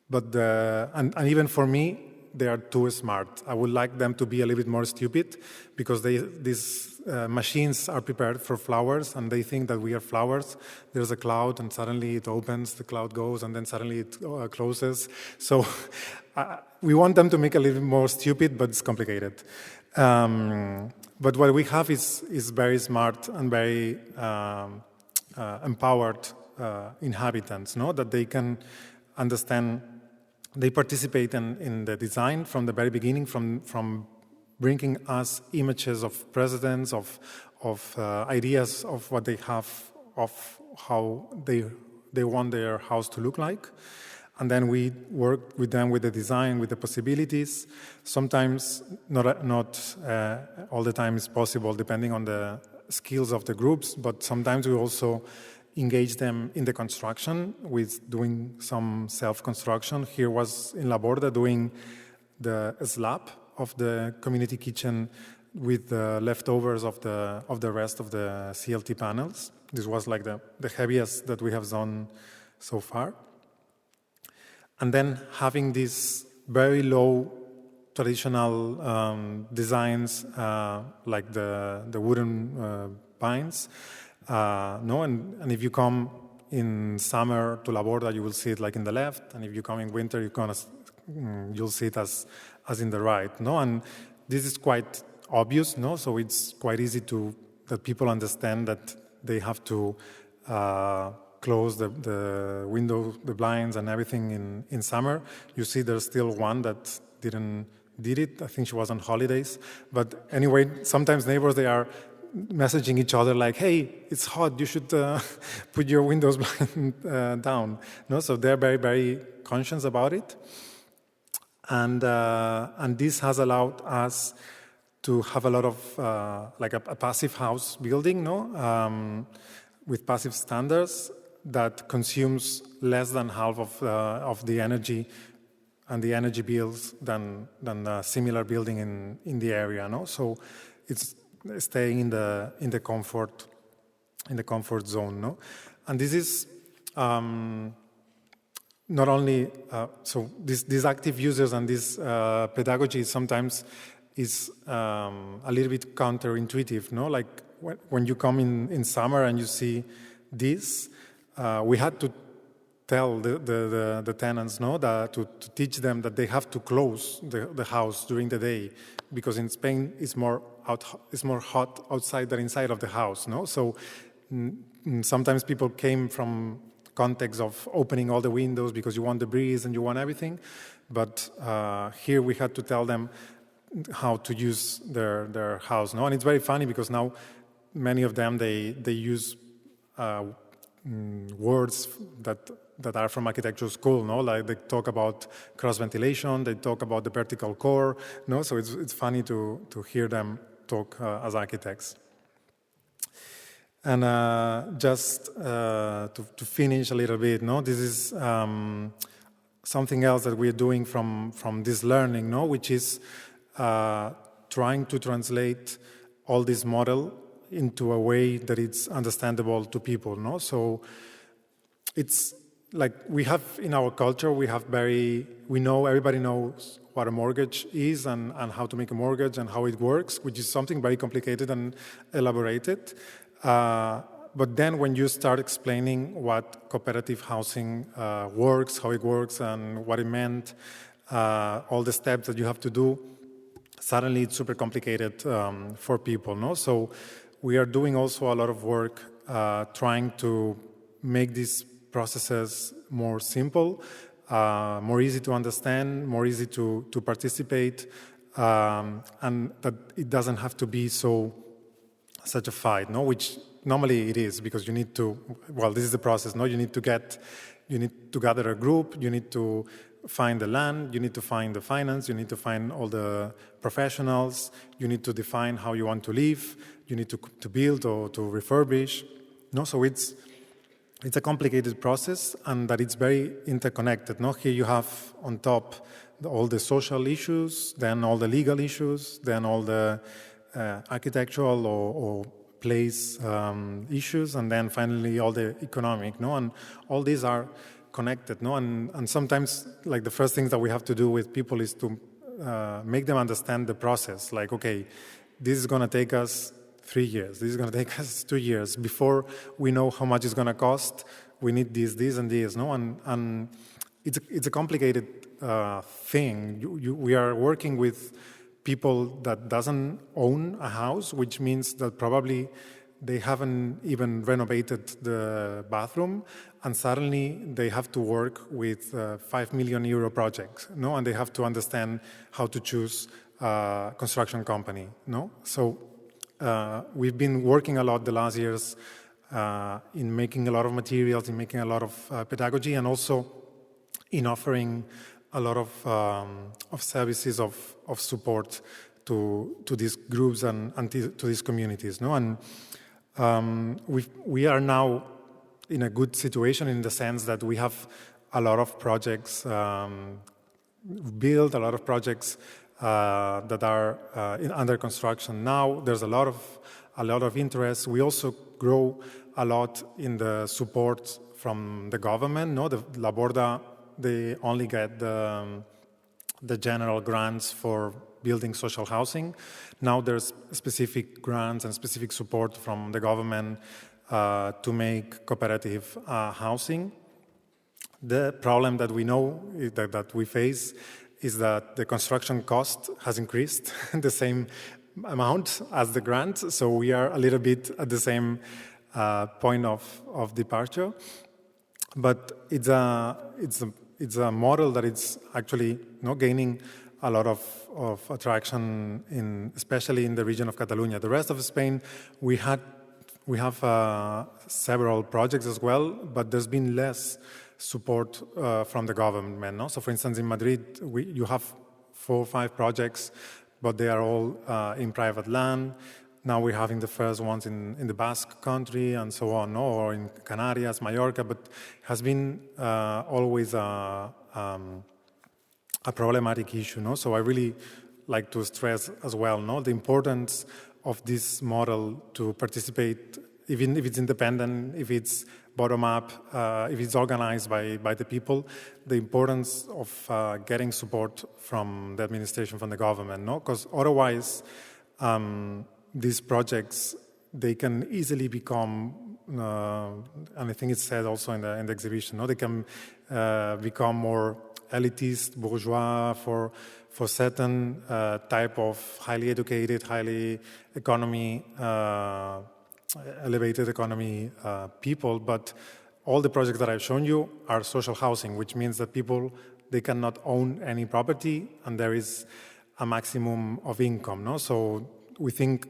But and even for me, they are too smart. I would like them to be a little bit more stupid, because these machines are prepared for flowers, and they think that we are flowers. There's a cloud, and suddenly it opens, the cloud goes, and then suddenly it closes. So we want them to make a little bit more stupid, but it's complicated. But what we have is very smart and very empowered inhabitants, no? That they can understand. They participate in the design from the very beginning, from bringing us images of presidents, of ideas of what they have, of how they want their house to look like. And then we work with them with the design, with the possibilities. Sometimes not all the time is possible, depending on the skills of the groups, but sometimes we also engage them in the construction with doing some self-construction. Here was in La Borda doing the slab of the community kitchen with the leftovers of the rest of the CLT panels. This was like the heaviest that we have done so far. And then having these very low traditional designs like the wooden pines. No, and if you come in summer to La Borda, you will see it like in the left, and if you come in winter, you'll see it as in the right. No, and this is quite obvious. No, so it's quite easy that people understand that they have to close the window, the blinds, and everything in summer. You see, there's still one that did it. I think she was on holidays. But anyway, sometimes neighbors, they are messaging each other like, hey, it's hot, you should put your windows blind down. No? So they're very, very conscious about it. And this has allowed us to have a lot of, like a passive house building, no? With passive standards that consumes less than half of the energy and the energy bills than a similar building in the area, no? So it's staying in the comfort zone, no? And this is not only so these active users and this pedagogy sometimes is a little bit counterintuitive, no? Like when you come in summer and you see this, we had to tell the tenants, no, that to teach them that they have to close the house during the day, because in Spain it's more hot outside than inside of the house, no. So sometimes people came from context of opening all the windows because you want the breeze and you want everything, but here we had to tell them how to use their house, no. And it's very funny because now many of them they use words that are from architecture school, no? Like they talk about cross ventilation, they talk about the vertical core, no? So it's funny to hear them talk as architects. And just to finish a little bit, no? This is something else that we're doing from this learning, no? Which is trying to translate all this model into a way that it's understandable to people, no? So it's like we have in our culture, everybody knows what a mortgage is and how to make a mortgage and how it works, which is something very complicated and elaborated. But then when you start explaining what cooperative housing works, how it works and what it meant, all the steps that you have to do, suddenly it's super complicated for people, no? So we are doing also a lot of work trying to make these processes more simple, more easy to understand, more easy to participate, and that it doesn't have to be such a fight, no? Which normally it is, because you need to, well, this is the process, no? You need to gather a group, you need to find the land, you need to find the finance, you need to find all the professionals, you need to define how you want to live, you need to build or to refurbish, no? So it's a complicated process, and that it's very interconnected, no? Here you have on top all the social issues, then all the legal issues, then all the architectural or place issues, and then finally all the economic, no? And all these are connected, no? And sometimes, like, the first things that we have to do with people is to make them understand the process. Like, okay, this is going to take us 3 years. This is going to take us 2 years. Before we know how much it's going to cost, we need this, and this, no? And it's a complicated thing. We are working with people that doesn't own a house, which means that probably they haven't even renovated the bathroom, and suddenly they have to work with €5 million projects, no? And they have to understand how to choose a construction company, no? So we've been working a lot the last years in making a lot of materials, in making a lot of pedagogy, and also in offering a lot of services of support to these groups and to these communities, no? And we are now in a good situation in the sense that we have a lot of projects built, a lot of projects that are under construction now. There's a lot of interest. We also grow a lot in the support from the government, no? The Laborda, they only get the general grants for building social housing. Now there's specific grants and specific support from the government to make cooperative housing. The problem that we know, that we face, is that the construction cost has increased the same amount as the grant, so we are a little bit at the same point of departure. But it's a model that is actually gaining a lot of attraction, especially in the region of Catalonia. The rest of Spain, we have several projects as well, but there's been less support from the government. No? So, for instance, in Madrid, you have 4 or 5 projects, but they are all in private land. Now we're having the first ones in the Basque country and so on, no? Or in Canarias, Mallorca, but it has been always a problematic issue. No? So I really like to stress as well, no? The importance of this model to participate, even if it's independent, if it's bottom-up, if it's organized by the people, the importance of getting support from the administration, from the government, no? Because otherwise, these projects, they can easily become, and I think it's said also in the exhibition, no? They can become more elitist, bourgeois for certain type of highly educated, highly elevated economy people, but all the projects that I've shown you are social housing, which means that people, they cannot own any property and there is a maximum of income, no? So we think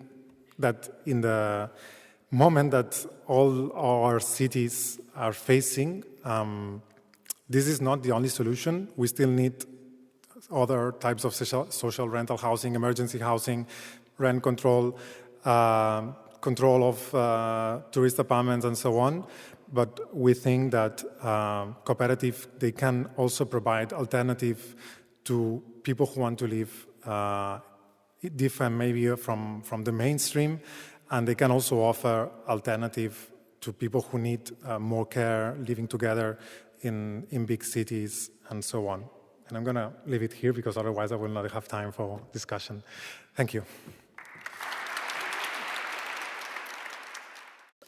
that in the moment that all our cities are facing, this is not the only solution. We still need other types of social rental housing, emergency housing, rent control, control of tourist apartments and so on. But we think that cooperative, they can also provide alternative to people who want to live different maybe from the mainstream, and they can also offer alternative to people who need more care, living together in big cities and so on. And I'm going to leave it here because otherwise I will not have time for discussion. Thank you.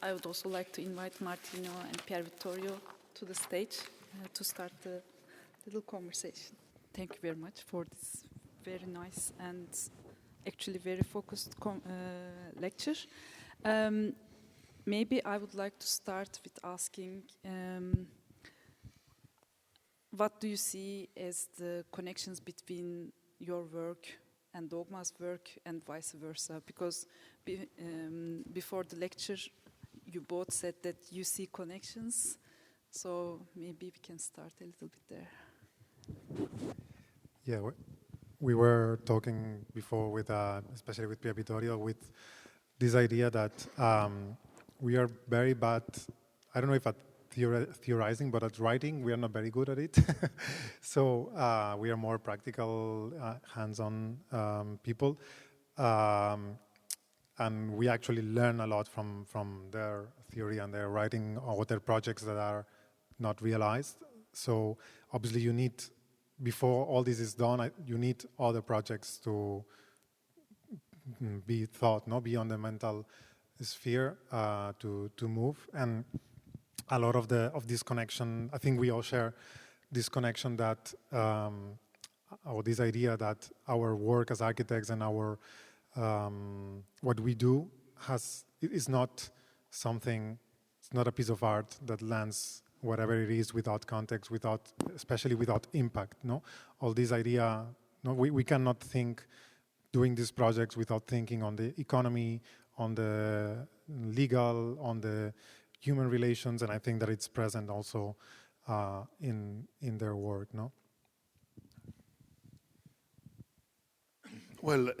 I would also like to invite Martino and Pier Vittorio to the stage to start the little conversation. Thank you very much for this very nice and actually very focused lecture. Maybe I would like to start with asking, what do you see as the connections between your work and Dogma's work and vice versa? Because before the lecture, you both said that you see connections, so maybe we can start a little bit there. Yeah, we were talking before with, especially with Pier Vittorio, with this idea that we are very bad, I don't know if at theorizing, but at writing, we are not very good at it. So we are more practical, hands-on people. And we actually learn a lot from their theory and their writing or their projects that are not realized. So obviously you need, before all this is done, you need other projects to be thought, be on the mental sphere to move. And a lot of this connection, I think we all share this connection that, or this idea that our work as architects and our what we do is not something, it's not a piece of art that lands whatever it is without context, especially without impact. No, all this idea. No, we cannot think doing these projects without thinking on the economy, on the legal, on the human relations, and I think that it's present also in their work. No. Well,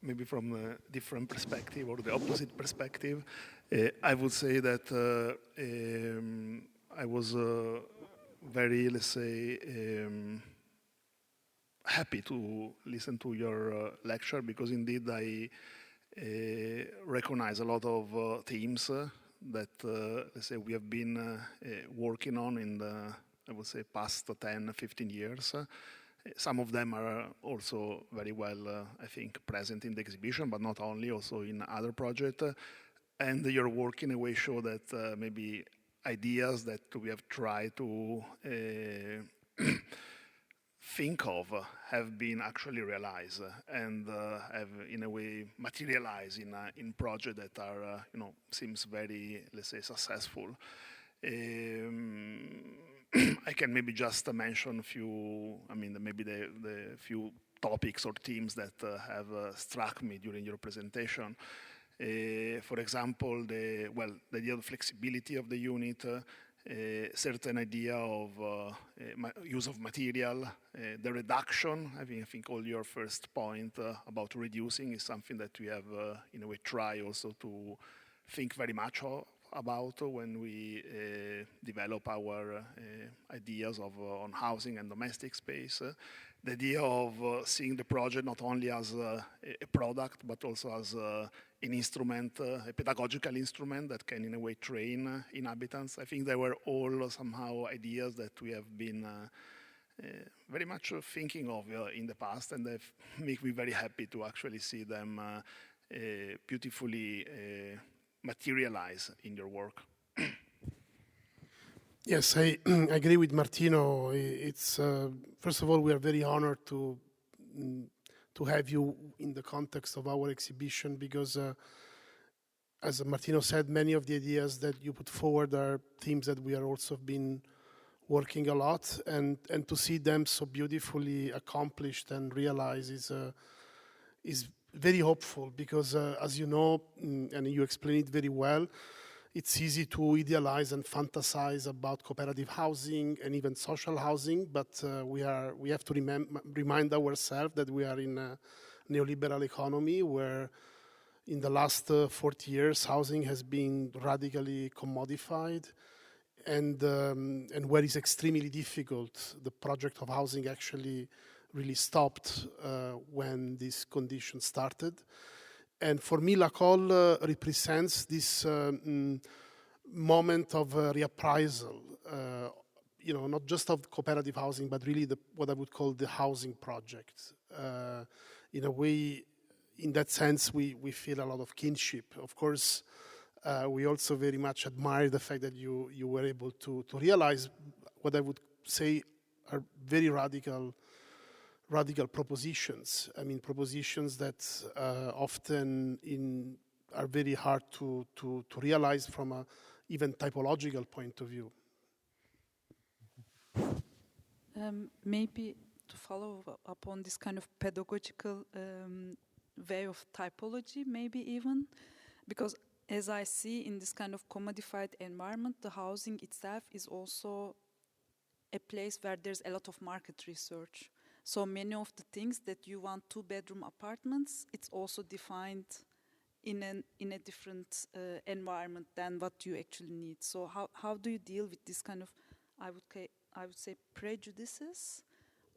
maybe from a different perspective or the opposite perspective, I would say that I was very, let's say, happy to listen to your lecture because indeed I recognize a lot of themes that, let's say, we have been working on in the, I would say, past 10, 15 years. Some of them are also very well, I think, present in the exhibition, but not only, also in other projects. And your work in a way show that maybe ideas that we have tried to think of have been actually realized and have in a way materialized in projects that are, seems very, let's say, successful. I can maybe just mention a few, maybe the few topics or themes that have struck me during your presentation. For example, the idea of flexibility of the unit, certain idea of use of material, the reduction. I think all your first point about reducing is something that we have, in a way, try also to think very much about when we develop our ideas on housing and domestic space. The idea of seeing the project not only as a product, but also as an instrument, a pedagogical instrument that can in a way train inhabitants. I think they were all somehow ideas that we have been very much thinking of in the past, and they make me very happy to actually see them beautifully materialize in your work. Yes, I agree with Martino. It's first of all, we are very honored to have you in the context of our exhibition, because as Martino said, many of the ideas that you put forward are themes that we are also been working a lot, and to see them so beautifully accomplished and realized is very hopeful, because as you know, and you explain it very well, it's easy to idealize and fantasize about cooperative housing and even social housing, but we have to remind ourselves that we are in a neoliberal economy where in the last 40 years housing has been radically commodified, and where it's extremely difficult. The project of housing actually really stopped when this condition started. And for me, Lacol represents this moment of reappraisal, not just of cooperative housing, but really what I would call the housing project. In a way, in that sense, we feel a lot of kinship. Of course, we also very much admire the fact that you were able to realize what I would say are very radical propositions. I mean, propositions that often are very hard to realize from a even typological point of view. Maybe to follow up on this kind of pedagogical way of typology, maybe even, because as I see in this kind of commodified environment, the housing itself is also a place where there's a lot of market research. So many of the things that you want 2-bedroom apartments, it's also defined in a different environment than what you actually need. So how do you deal with this kind of, I would say, prejudices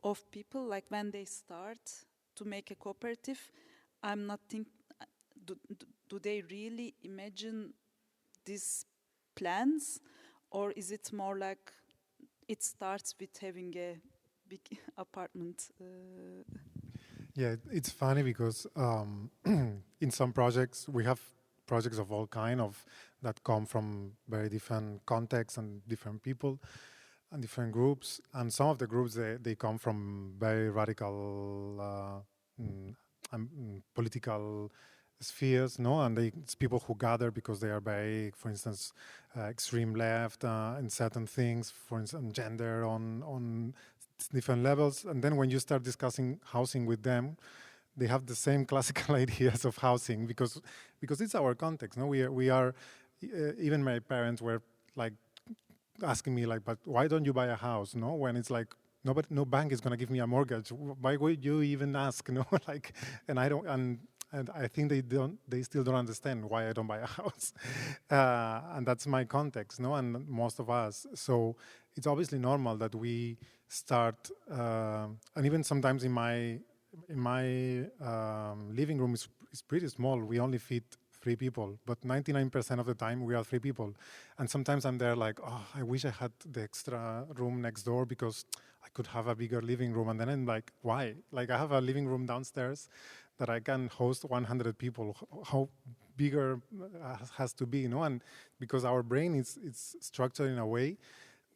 of people, like when they start to make a cooperative? I'm not thinking, do they really imagine these plans, or is it more like it starts with having a big apartment? Yeah, it's funny because in some projects we have projects of all kind that come from very different contexts and different people and different groups, and some of the groups they come from very radical political spheres, no, and it's people who gather because they are very, for instance, extreme left in certain things, for instance, gender on different levels, and then when you start discussing housing with them, they have the same classical ideas of housing because it's our context. No, we are even my parents were like asking me like, but why don't you buy a house? No, when it's like no bank is going to give me a mortgage. Why would you even ask? No, like, and I don't and I think they still don't understand why I don't buy a house, and that's my context. No, and most of us. So it's obviously normal that we start, and even sometimes in my living room is pretty small. We only fit 3 people, but 99% of the time we are 3 people. And sometimes I'm there like, oh, I wish I had the extra room next door because I could have a bigger living room. And then I'm like, why? Like I have a living room downstairs that I can host 100 people. How bigger has to be, you know? And because our brain is structured in a way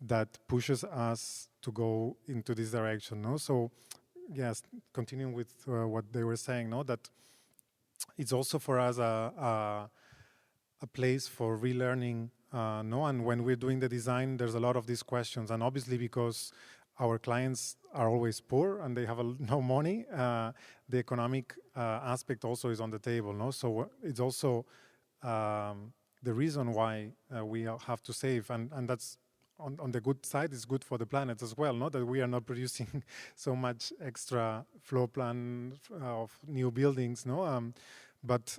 that pushes us to go into this direction, no? So yes, continuing with what they were saying, no, that it's also for us a place for relearning no, and when we're doing the design, there's a lot of these questions, and obviously because our clients are always poor and they have no money, the economic aspect also is on the table, no? So it's also the reason why we have to save, and that's on the good side, it's good for the planet as well, no? That we are not producing so much extra floor plan of new buildings, no? But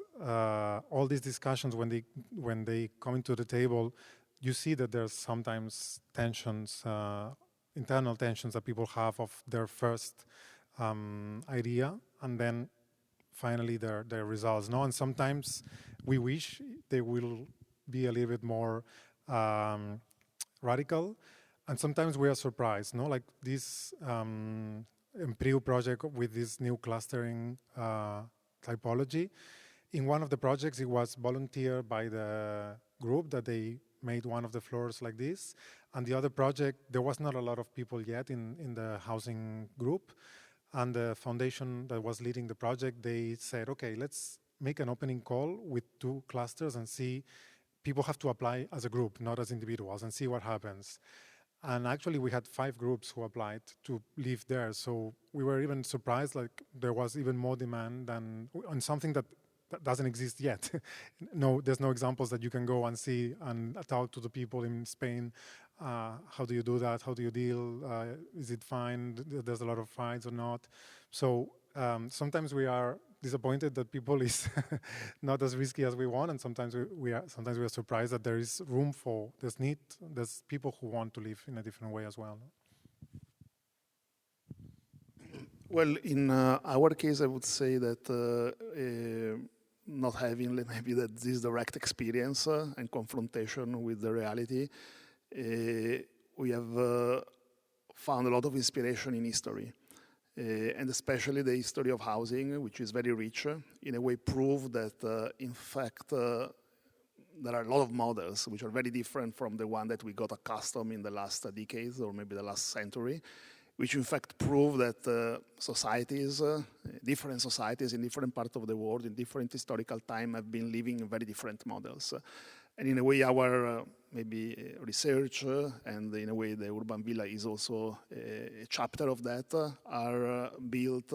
all these discussions, when they come into the table, you see that there's sometimes tensions, internal tensions that people have of their first idea, and then finally their results, no? And sometimes we wish they will be a little bit more radical, and sometimes we are surprised, no? Like this 𝐀𝐫𝐜𝐡𝐢𝐭𝐞𝐜 project with this new clustering typology. In one of the projects, it was volunteered by the group that they made one of the floors like this, and the other project, there was not a lot of people yet in the housing group, and the foundation that was leading the project, they said, okay, let's make an opening call with 2 clusters and see. People have to apply as a group, not as individuals, and see what happens. And actually, we had 5 groups who applied to live there. So we were even surprised, like there was even more demand than on something that doesn't exist yet. No, there's no examples that you can go and see and talk to the people in Spain. How do you do that? How do you deal? Is it fine? There's a lot of fights or not? So sometimes we are disappointed that people is not as risky as we want, and sometimes we are surprised that there is room for there's people who want to live in a different way as well. Well, in our case, I would say that not having maybe this direct experience and confrontation with the reality, we have found a lot of inspiration in history. And especially the history of housing, which is very rich, in a way prove that, in fact, there are a lot of models which are very different from the one that we got accustomed in the last decades or maybe the last century, which in fact prove that societies, different societies in different parts of the world, in different historical time, have been living very different models. And in a way, our maybe research and in a way the urban villa is also a chapter of that, are built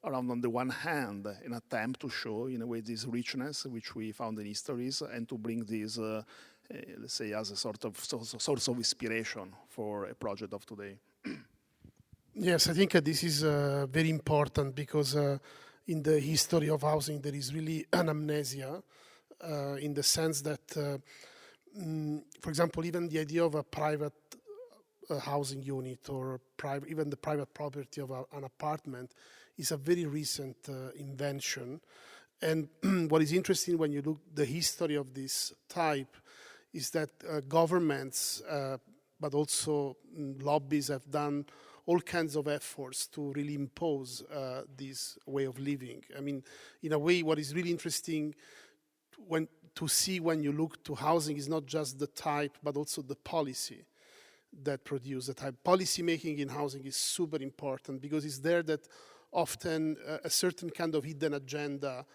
around, on the one hand, an attempt to show in a way this richness which we found in histories, and to bring this, let's say, as a sort of source of inspiration for a project of today. Yes, I think this is very important, because in the history of housing there is really an amnesia, in the sense that, for example, even the idea of a private housing unit or even the private property of an apartment is a very recent invention. And what is interesting when you look the history of this type is that governments, but also lobbies, have done all kinds of efforts to really impose this way of living. I mean, in a way, what is really interesting to see when you look to housing is not just the type, but also the policy that produce the type. Policy making in housing is super important, because it's there that often a certain kind of hidden agenda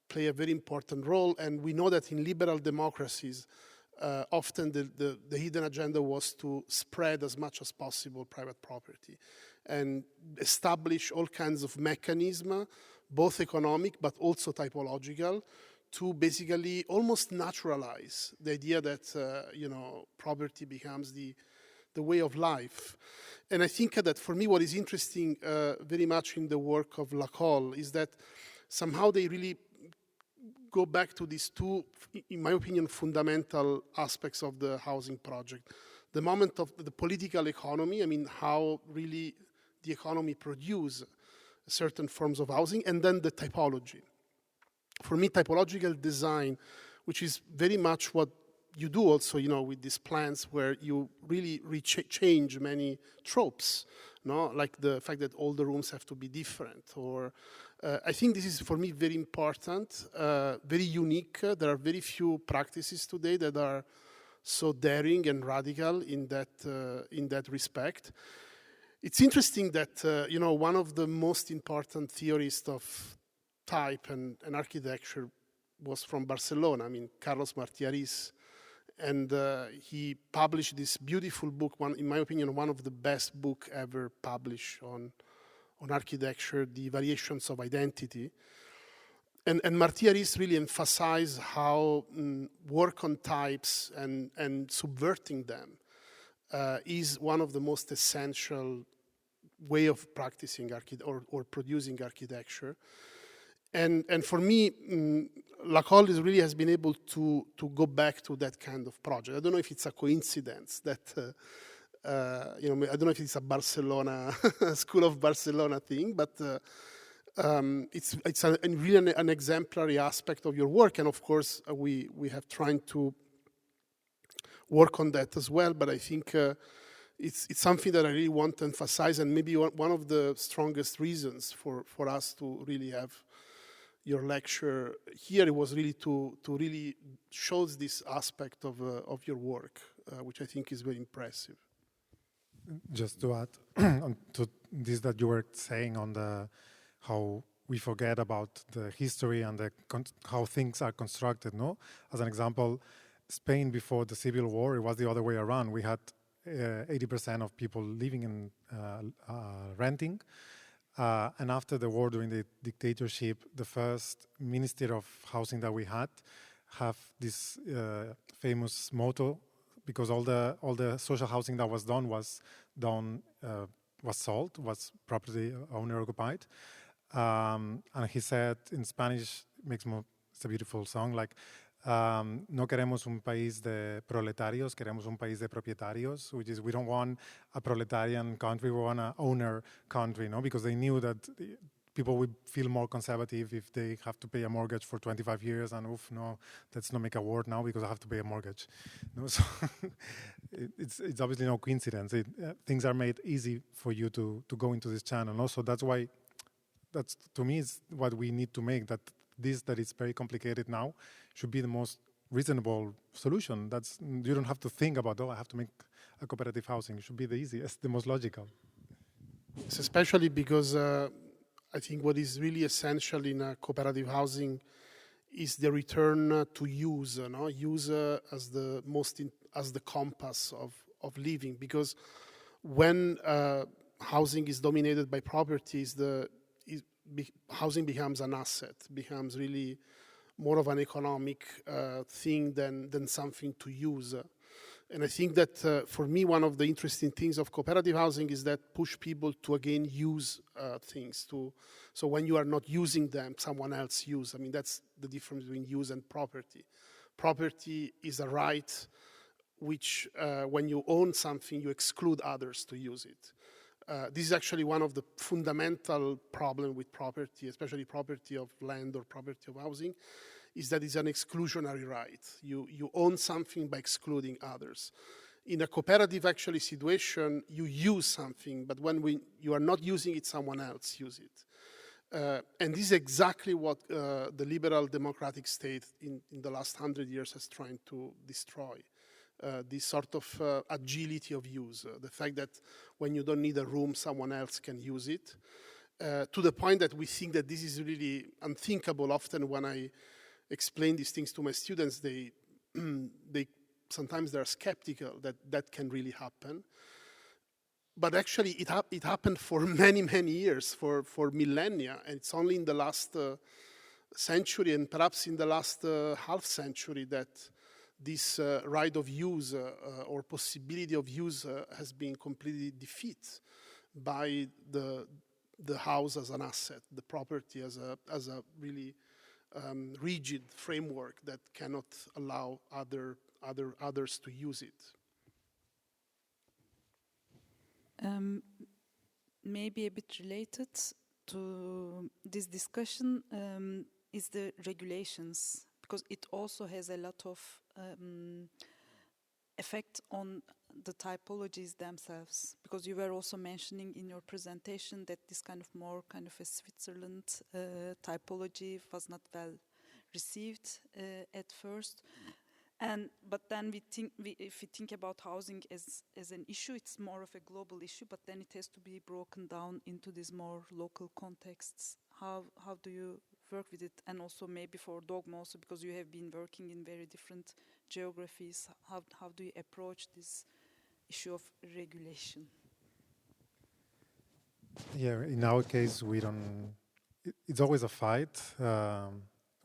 play a very important role. And we know that in liberal democracies, often the hidden agenda was to spread as much as possible private property and establish all kinds of mechanisms, both economic but also typological, to basically almost naturalize the idea that property becomes the way of life. And I think that for me what is interesting very much in the work of Lacol is that somehow they really go back to these 2, in my opinion, fundamental aspects of the housing project. The moment of the political economy, I mean, how really the economy produce certain forms of housing, and then the typology. For me, typological design, which is very much what you do also, with these plans where you really change many tropes, no? Like the fact that all the rooms have to be different, or I think this is for me very important, very unique. There are very few practices today that are so daring and radical in that respect. It's interesting that one of the most important theorists of type and architecture was from Barcelona. I mean, Carles Baiges And he published this beautiful book, in my opinion, one of the best book ever published on architecture, The Variations of Identity. And Martí Ariz really emphasized how work on types and subverting them is one of the most essential way of practicing or producing architecture. And for me, Lacol really has been able to go back to that kind of project. I don't know if it's a coincidence that, I don't know if it's a Barcelona, School of Barcelona thing, but it's really an exemplary aspect of your work. And of course, we have tried to work on that as well, but I think it's something that I really want to emphasize, and maybe one of the strongest reasons for us to really have your lecture here, it was really to really shows this aspect of your work, which I think is very impressive. Just to add to this that you were saying on how we forget about the history and how things are constructed, no? As an example, Spain before the Civil War, it was the other way around. We had 80% of people living in renting. And after the war, during the dictatorship, the first Minister of Housing that we had have this famous motto, because all the social housing that was done was sold, was property owner occupied. And he said in Spanish, it's a beautiful song, like, no queremos un país de proletarios, queremos un país de propietarios, which is we don't want a proletarian country, we want an owner country, no? Because they knew that people would feel more conservative if they have to pay a mortgage for 25 years and oof, no, let's not make a war now because I have to pay a mortgage. No? So it's obviously no coincidence. Things are made easy for you to go into this channel. No? So that's why, to me, is what we need to make, that is very complicated now should be the most reasonable solution. You don't have to think about, I have to make a cooperative housing. It should be the easiest, the most logical. It's especially because I think what is really essential in a cooperative housing is the return to use, use as the compass of living. Because when housing is dominated by properties, housing becomes an asset, becomes really more of an economic thing than something to use. And I think that for me, one of the interesting things of cooperative housing is that push people to again use things. So when you are not using them, someone else use. I mean, that's the difference between use and property. Property is a right which when you own something, you exclude others to use it. This is actually one of the fundamental problems with property, especially property of land or property of housing, is that it's an exclusionary right. You own something by excluding others. In a cooperative actually situation, you use something, but when you are not using it, someone else uses it. And this is exactly what the liberal democratic state in the last 100 years has tried to destroy. This sort of agility of use, the fact that when you don't need a room, someone else can use it, to the point that we think that this is really unthinkable. Often when I explain these things to my students, they sometimes they're skeptical that can really happen. But actually it happened for many, many years, for millennia, and it's only in the last century and perhaps in the last half century that this right of use or possibility of use has been completely defeated by the house as an asset, the property as a really rigid framework that cannot allow others to use it. Maybe a bit related to this discussion is the regulations, because it also has a lot of effect on the typologies themselves, because you were also mentioning in your presentation that this kind of more kind of a Switzerland typology was not well received at first. But then if we think about housing as an issue, it's more of a global issue, but then it has to be broken down into these more local contexts. How do you work with it? And also maybe for Dogma also, because you have been working in very different geographies? How do you approach this issue of regulation? Yeah, in our case, we don't. It's always a fight.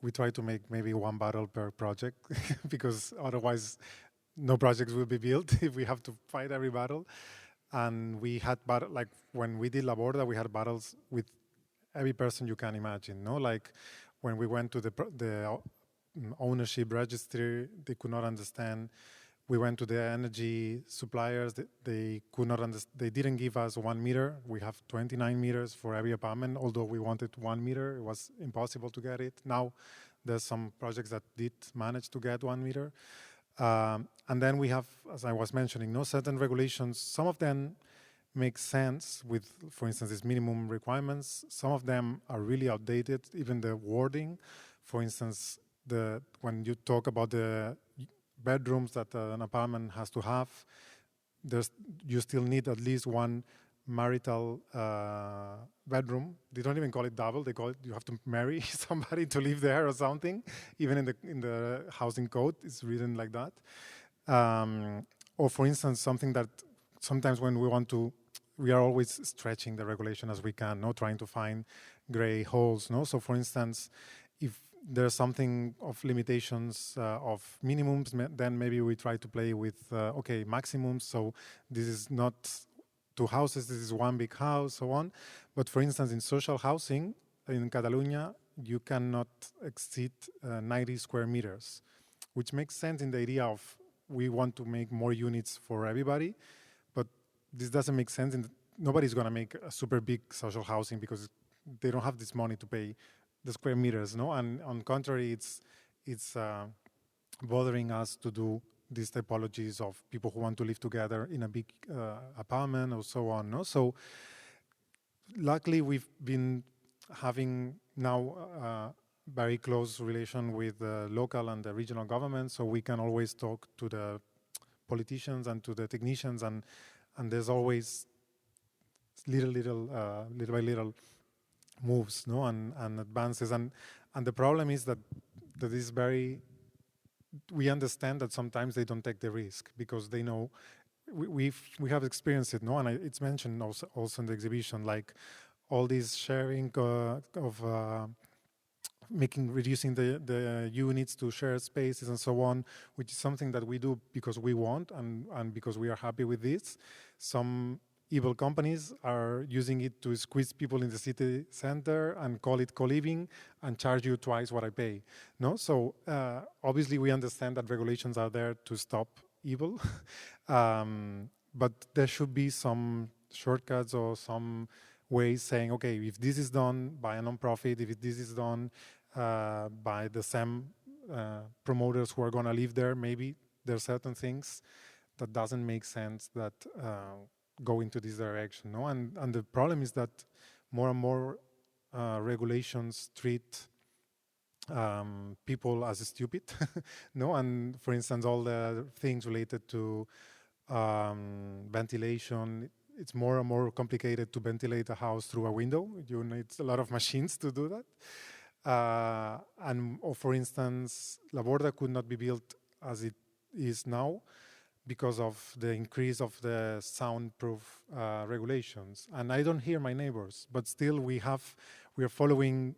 We try to make maybe one battle per project because otherwise, no projects will be built if we have to fight every battle. And we had like when we did La Borda, we had battles with every person you can imagine. No, like when we went to the ownership registry, they could not understand. We went to the energy suppliers, they could not understand, they didn't give us 1 meter. We have 29 meters for every apartment, although we wanted 1 meter, it was impossible to get it. Now there's some projects that did manage to get 1 meter. And then we have, as I was mentioning, certain regulations, some of them make sense with, for instance, these minimum requirements. Some of them are really outdated, even the wording. For instance, when you talk about the bedrooms that an apartment has to have, you still need at least one marital bedroom. They don't even call it double. They call it you have to marry somebody to live there or something. Even in the housing code, it's written like that. Or for instance, something that sometimes when we are always stretching the regulation as we can, trying to find gray holes. So for instance, if there's something of limitations of minimums, then maybe we try to play with, maximums. So this is not 2 houses, this is 1 big house, so on. But for instance, in social housing in Catalonia, you cannot exceed 90 square meters, which makes sense in the idea of we want to make more units for everybody. But this doesn't make sense. Nobody's going to make a super big social housing because they don't have this money to pay the square meters, And on contrary, it's bothering us to do these typologies of people who want to live together in a big apartment or so on, So luckily, we've been having now very close relation with the local and the regional government, so we can always talk to the politicians and to the technicians, and there's always little by little moves, and advances, and the problem is that is very. We understand that sometimes they don't take the risk because they know we have experienced it, and it's mentioned also in the exhibition, like all this sharing of reducing the units to shared spaces and so on, which is something that we do because we want and because we are happy with this. Some evil companies are using it to squeeze people in the city center and call it co-living and charge you twice what I pay. So obviously we understand that regulations are there to stop evil, but there should be some shortcuts or some ways saying, okay, if this is done by a non-profit, if this is done by the same promoters who are going to live there, maybe there are certain things that doesn't make sense that go into this direction, And the problem is that more and more regulations treat people as stupid, And for instance, all the things related to ventilation, it's more and more complicated to ventilate a house through a window. You need a lot of machines to do that. Or for instance, La Borda could not be built as it is now because of the increase of the soundproof regulations. And I don't hear my neighbors, but still we are following,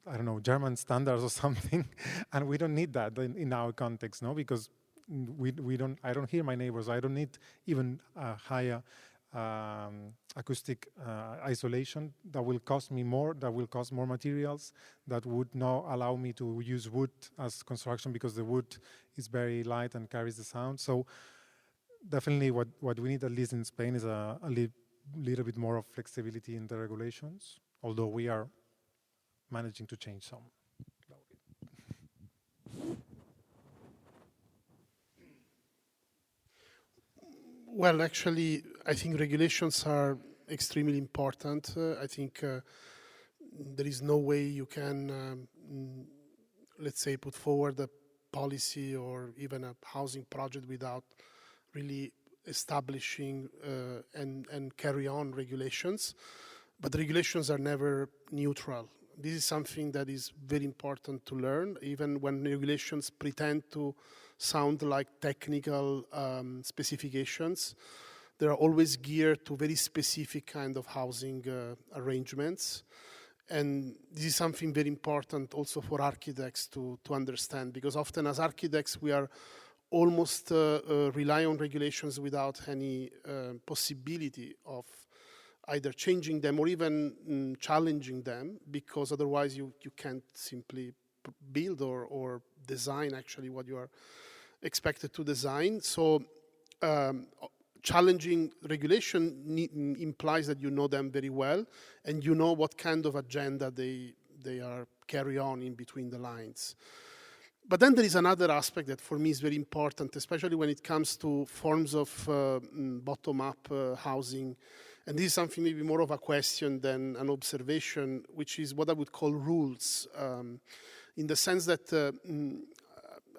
I don't know, German standards or something, and we don't need that in our context, Because I don't hear my neighbors. I don't need even a higher acoustic isolation that will cost me more, that will cost more materials, that would not allow me to use wood as construction because the wood is very light and carries the sound. So definitely what we need, at least in Spain, is a little bit more of flexibility in the regulations, although we are managing to change some. Well, actually, I think regulations are extremely important. I think there is no way you can, let's say, put forward a policy or even a housing project without really establishing and carry on regulations. But regulations are never neutral. This is something that is very important to learn, even when regulations pretend to sound like technical specifications. They are always geared to very specific kind of housing arrangements. And this is something very important also for architects to understand, because often as architects we are almost rely on regulations without any possibility of either changing them or even challenging them, because otherwise you can't simply build or design actually what you are expected to design. So challenging regulation implies that you know them very well and you know what kind of agenda they are carry on in between the lines. But then there is another aspect that for me is very important, especially when it comes to forms of bottom-up housing. And this is something maybe more of a question than an observation, which is what I would call rules, in the sense that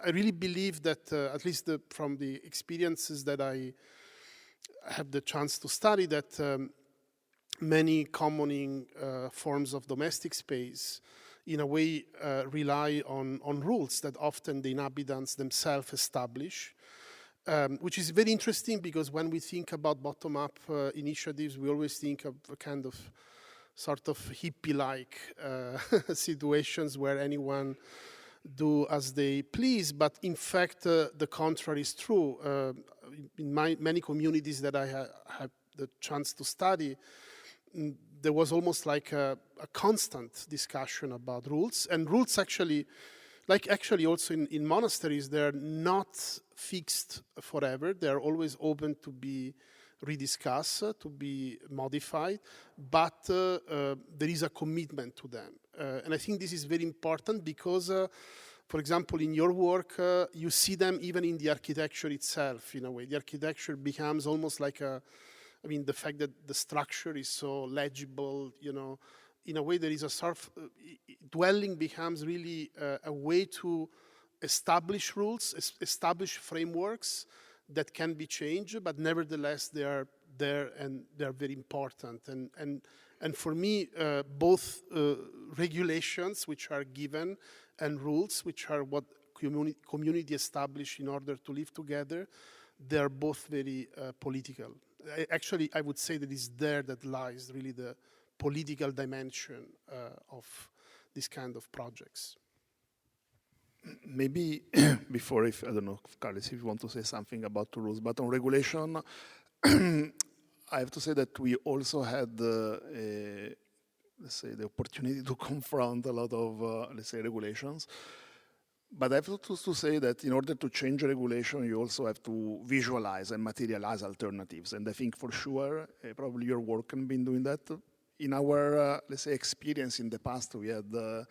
I really believe that, at least from the experiences that I have the chance to study, that many commoning forms of domestic space in a way rely on rules that often the inhabitants themselves establish, which is very interesting because when we think about bottom-up initiatives, we always think of a kind of sort of hippie-like situations where anyone do as they please, but in fact the contrary is true. In many communities that I have the chance to study, there was almost like a constant discussion about rules, and rules actually, like actually also in monasteries, they're not fixed forever. They're always open to be rediscussed, to be modified, but there is a commitment to them. And I think this is very important because, for example, in your work, you see them even in the architecture itself, in a way. The architecture becomes almost like the fact that the structure is so legible, in a way there is a sort of, dwelling becomes really a way to establish rules, establish frameworks that can be changed, but nevertheless they are there and they are very important. And for me, both regulations which are given and rules which are what community establish in order to live together, they are both very political. Actually, I would say that it's there that lies really the political dimension of this kind of projects. Maybe before, I don't know, Carles, if you want to say something about the rules, but on regulation, I have to say that we also had, let's say, the opportunity to confront a lot of, let's say, regulations. But I have to say that in order to change a regulation, you also have to visualize and materialize alternatives. And I think for sure, probably your work can be doing that. In our, let's say, experience in the past, we had the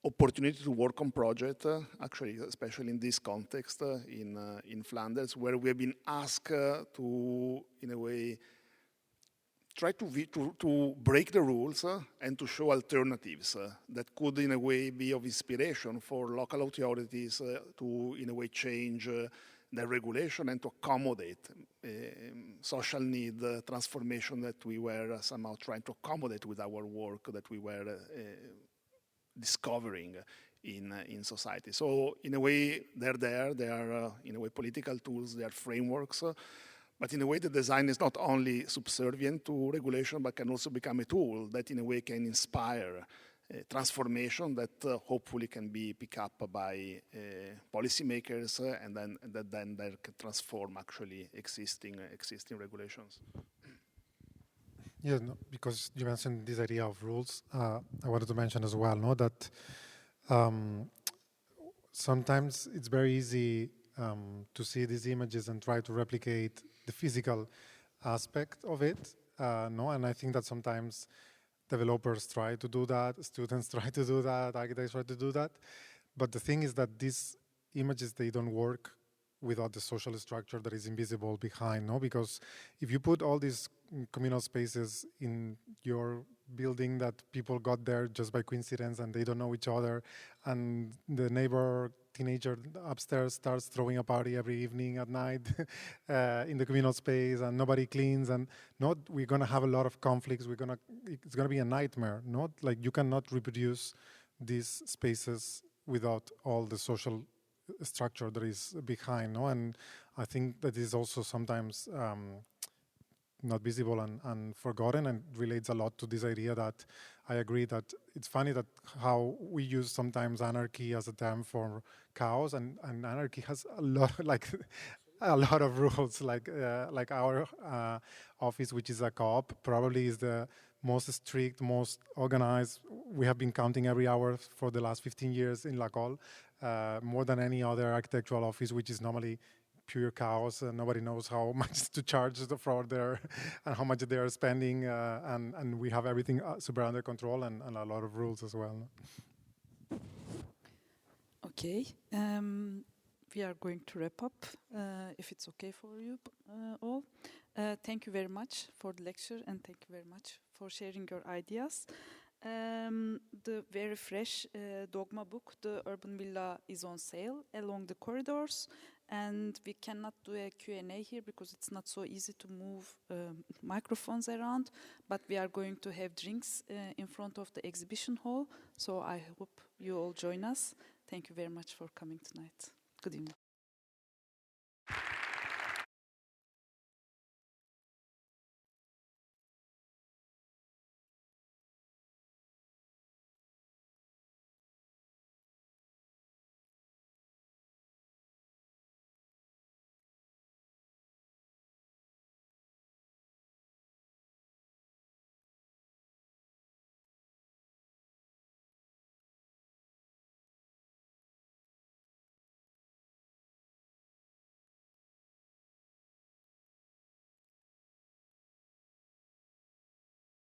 opportunity to work on projects, actually, especially in this context, in Flanders, where we have been asked to, in a way, try to break the rules and to show alternatives that could, in a way, be of inspiration for local authorities to, in a way, change their regulation and to accommodate social need, transformation that we were somehow trying to accommodate with our work that we were discovering in society. So, in a way, they're there. They are, in a way, political tools. They are frameworks. But in a way, the design is not only subservient to regulation, but can also become a tool that, in a way, can inspire transformation that hopefully can be picked up by policymakers, and then they can transform actually existing regulations. Yeah, no, because you mentioned this idea of rules, I wanted to mention as well, no, that sometimes it's very easy to see these images and try to replicate the physical aspect of it, no, and I think that sometimes developers try to do that, students try to do that, architects try to do that, but the thing is that these images, they don't work without the social structure that is invisible behind, no, because if you put all these communal spaces in your building that people got there just by coincidence and they don't know each other, and the neighbor teenager upstairs starts throwing a party every evening at night in the communal space, and nobody cleans, and we're gonna have a lot of conflicts. It's gonna be a nightmare. Like you cannot reproduce these spaces without all the social structure that is behind, no? And I think that is also sometimes not visible and forgotten, and relates a lot to this idea that I agree that it's funny that how we use sometimes anarchy as a term for chaos, and anarchy has a lot, like a lot of rules, like our office, which is a co-op, probably is the most strict, most organized. We have been counting every hour for the last 15 years in Lacol, more than any other architectural office, which is normally pure chaos. Nobody knows how much to charge for their and how much they are spending, and we have everything super under control, and a lot of rules as well. Okay. We are going to wrap up, if it's okay for you all. Thank you very much for the lecture, and thank you very much for sharing your ideas. The very fresh Dogma book, The Urban Villa, is on sale along the corridors, and we cannot do a Q&A here because it's not so easy to move microphones around, but we are going to have drinks in front of the exhibition hall, so I hope you all join us. Thank you very much for coming tonight. Good evening.